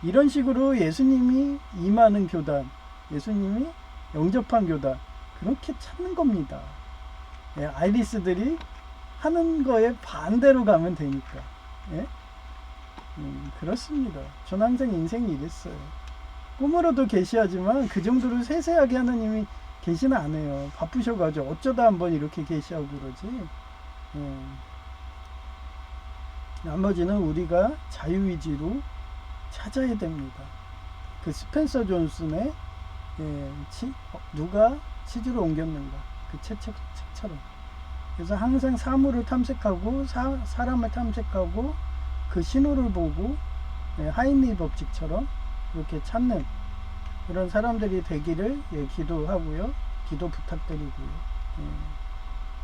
이런 식으로 예수님이 임하는 교단, 예수님이 영접한 교단 그렇게 찾는 겁니다. 아이리스들이 하는 거에 반대로 가면 되니까. 그렇습니다. 전 항상 인생이 이랬어요. 꿈으로도 계시하지만 그 정도로 세세하게 하나님이 계시는 안 해요. 바쁘셔가지고 어쩌다 한번 이렇게 계시하고 그러지. 나머지는 우리가 자유의지로 찾아야 됩니다. 그 스펜서 존슨의 누가 치즈를 옮겼는가 그 책처럼. 그래서 항상 사물을 탐색하고 사람을 탐색하고 그 신호를 보고 하인리 법칙처럼 이렇게 찾는 그런 사람들이 되기를 기도하고요. 기도 부탁드리고요.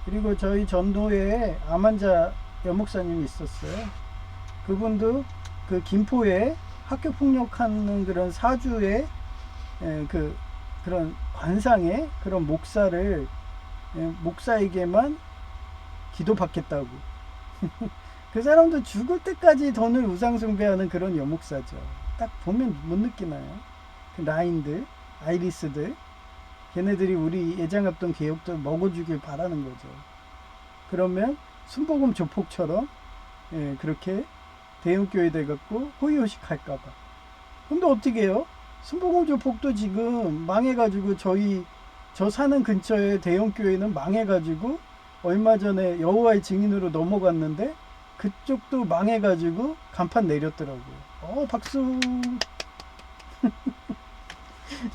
그리고 저희 전도회에 암환자 여목사님이 있었어요. 그분도 그 김포에 학교 폭력하는 그런 사주의 그런 관상의 그런 목사를 목사에게만 기도받겠다고. 그 사람도 죽을 때까지 돈을 우상숭배하는 그런 여목사죠. 딱 보면 못 느끼나요? 그 라인들, 아이리스들, 걔네들이 우리 예장합동 개혁도 먹어주길 바라는 거죠. 그러면 순복음 조폭처럼 그렇게 대형교회 돼갖고 호의호식 할까봐. 근데 어떻게 해요? 순복음 조폭도 지금 망해가지고 저 사는 근처에 대형교회는 망해가지고 얼마 전에 여호와의 증인으로 넘어갔는데 그쪽도 망해가지고 간판 내렸더라고요. 박수.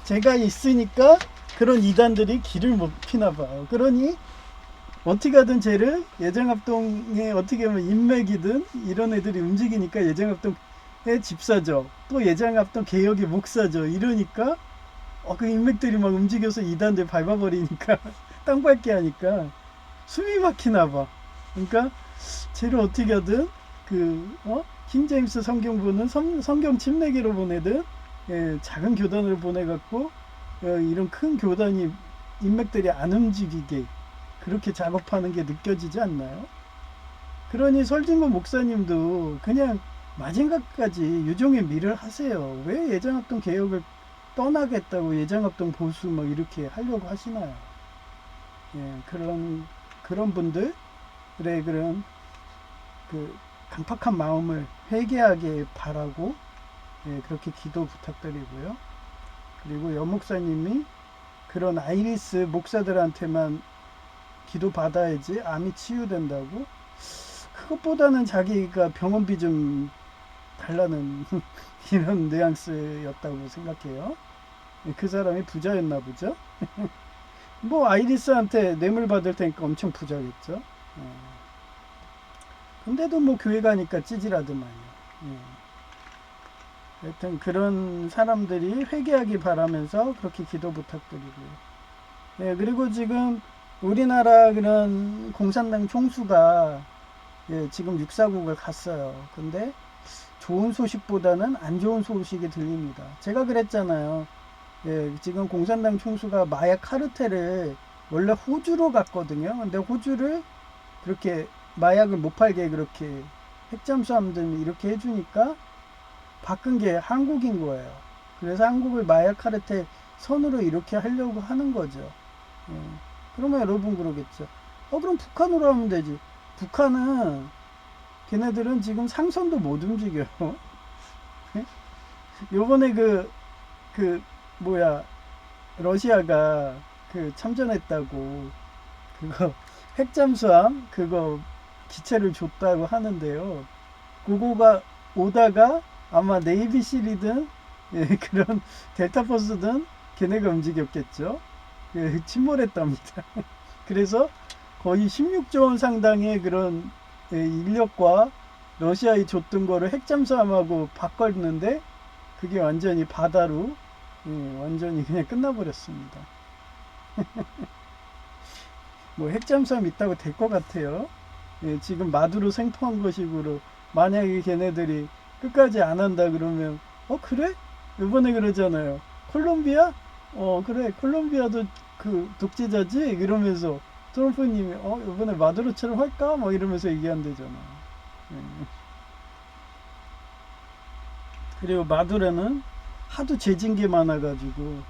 제가 있으니까 그런 이단들이 길을 못 피나 봐요. 그러니 어떻게 하든 쟤를 예정합동에 어떻게 하면 인맥이든 이런 애들이 움직이니까 예정합동의 집사죠. 또 예정합동 개혁의 목사죠. 이러니까 그 인맥들이 막 움직여서 이단들 밟아버리니까 땅 밟게 하니까 숨이 막히나 봐. 그러니까 쟤를 어떻게 하든 킹제임스 성경부는 성경 침례기로 보내든 작은 교단으로 보내갖고 이런 큰 교단이 인맥들이 안 움직이게 그렇게 작업하는 게 느껴지지 않나요? 그러니 설진구 목사님도 그냥 마지막까지 유종의 미를 하세요. 왜 예정합동 개혁을 떠나겠다고 예정합동 보수 막 이렇게 하려고 하시나요? 그런 분들의 그런 그 강팍한 마음을 회개하게 바라고 그렇게 기도 부탁드리고요. 그리고 여목사님이 그런 아이리스 목사들한테만 기도 받아야지 암이 치유된다고? 그것보다는 자기가 병원비 좀 달라는 이런 뉘앙스였다고 생각해요. 그 사람이 부자였나 보죠. 뭐 아이리스한테 뇌물 받을 테니까 엄청 부자겠죠. 근데도 뭐 교회 가니까 찌질하더만요. 하여튼 그런 사람들이 회개하기 바라면서 그렇게 기도 부탁드리고요. 그리고 지금 우리나라 그런 공산당 총수가 지금 육사국을 갔어요. 근데 좋은 소식보다는 안 좋은 소식이 들립니다. 제가 그랬잖아요. 지금 공산당 총수가 마약 카르텔을 원래 호주로 갔거든요. 근데 호주를 그렇게 마약을 못 팔게 그렇게 핵잠수함들 이렇게 해주니까 바꾼 게 한국인 거예요. 그래서 한국을 마약 카르텔 선으로 이렇게 하려고 하는 거죠. 그러면 여러분 그러겠죠. 그럼 북한으로 하면 되지. 북한은 걔네들은 지금 상선도 못 움직여요. 요번에 러시아가 참전했다고 그거 핵잠수함 그거 기체를 줬다고 하는데요. 그거가 오다가 아마 네이비실이든 그런 델타포스든 걔네가 움직였겠죠. 침몰했답니다. 그래서 거의 16조 원 상당의 그런 인력과 러시아에 줬던 거를 핵잠수함하고 바꿨는데 그게 완전히 바다로 완전히 그냥 끝나버렸습니다. 뭐 핵잠수함 있다고 될 것 같아요. 지금 마두로 생포한 것이고로 만약에 걔네들이 끝까지 안 한다 그러면 그래? 이번에 그러잖아요. 콜롬비아? 그래 콜롬비아도 그 독재자지? 이러면서 트럼프님이 이번에 마두로처럼 할까? 막 이러면서 얘기한대잖아요. 그리고 마두로는 하도 죄진 게 많아가지고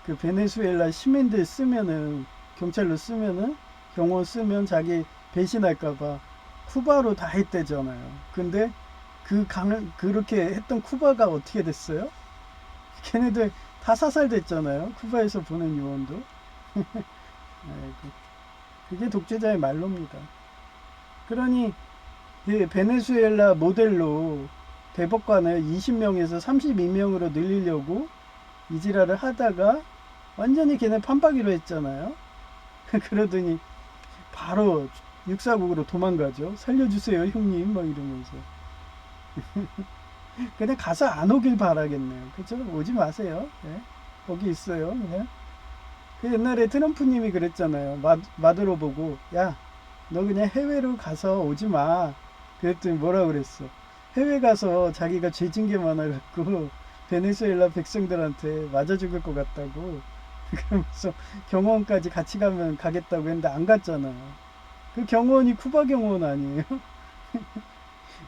그 베네수엘라 시민들 쓰면은 경찰로 쓰면은 경호 쓰면 자기 배신할까봐 쿠바로 다 했대잖아요. 근데 그렇게 했던 쿠바가 어떻게 됐어요? 걔네들 다 사살됐잖아요. 쿠바에서 보낸 요원도. 그게 독재자의 말로입니다. 그러니 베네수엘라 모델로 대법관을 20명에서 32명으로 늘리려고 이지랄을 하다가 완전히 걔네 판박이로 했잖아요. 그러더니 바로 육사국으로 도망가죠. 살려주세요 형님 막 이러면서. 그냥 가서 안 오길 바라겠네요. 그쵸? 오지 마세요. 거기 있어요. 그냥. 그 옛날에 트럼프님이 그랬잖아요. 마두로 보고 야 너 그냥 해외로 가서 오지 마. 그랬더니 뭐라 그랬어. 해외 가서 자기가 죄진 게 많아갖고 베네수엘라 백성들한테 맞아 죽을 것 같다고 그러면서 경호원까지 같이 가겠다고 했는데 안 갔잖아요. 그 경호원이 쿠바 경호원 아니에요?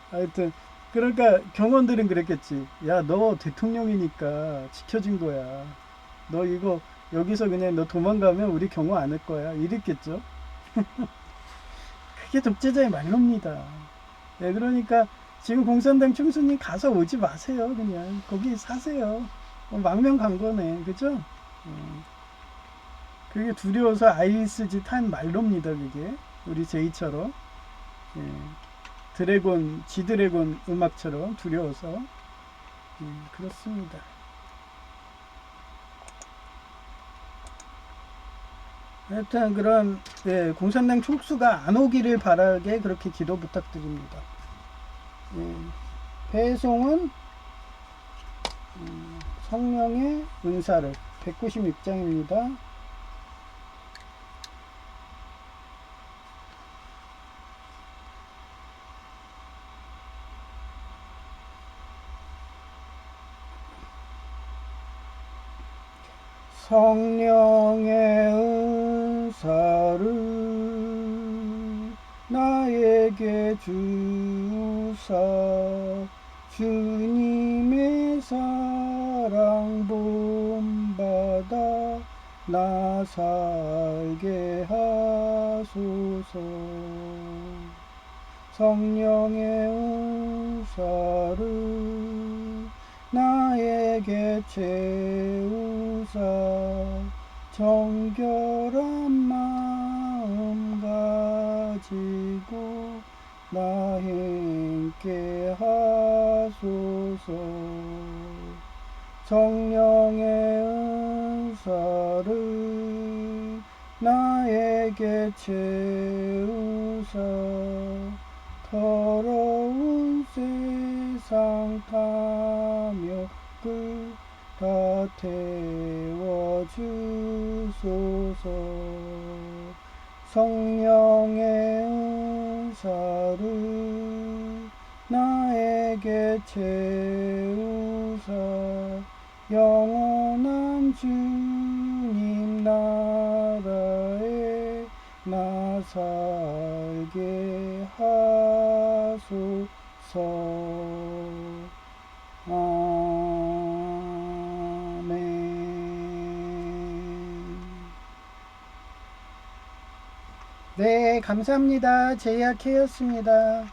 하여튼 그러니까 경호원들은 그랬겠지. 야 너 대통령이니까 지켜준 거야. 너 이거 여기서 그냥 너 도망가면 우리 경호 안 할 거야. 이랬겠죠. 그게 독재자의 말로입니다. 네, 그러니까 지금 공산당 총수님 가서 오지 마세요. 그냥 거기 사세요. 망명광고네, 그죠? 그게 두려워서 아이리스 짓 한 말로입니다. 그게 우리 제이처럼 드래곤 지드래곤 음악처럼 두려워서 그렇습니다. 하여튼 그런 공산당 촉수가 안 오기를 바라게 그렇게 기도 부탁드립니다. 배송은 성령의 은사를 196장입니다. 성령의 은사를 나에게 주사 주님의 사랑 본받아 나 살게 하소서. 성령의 은사를 나에게 채우사 정결한 마음 가지고 나 행께 하소서. 성령의 은사를 나에게 채우사 더러운 세상 탐욕을 다 태워주소서. 성령의 은사를 나에게 채우사 영원한 주님 나라에 나 살게 하소서. 아멘. 네, 감사합니다. 제이아케이였습니다.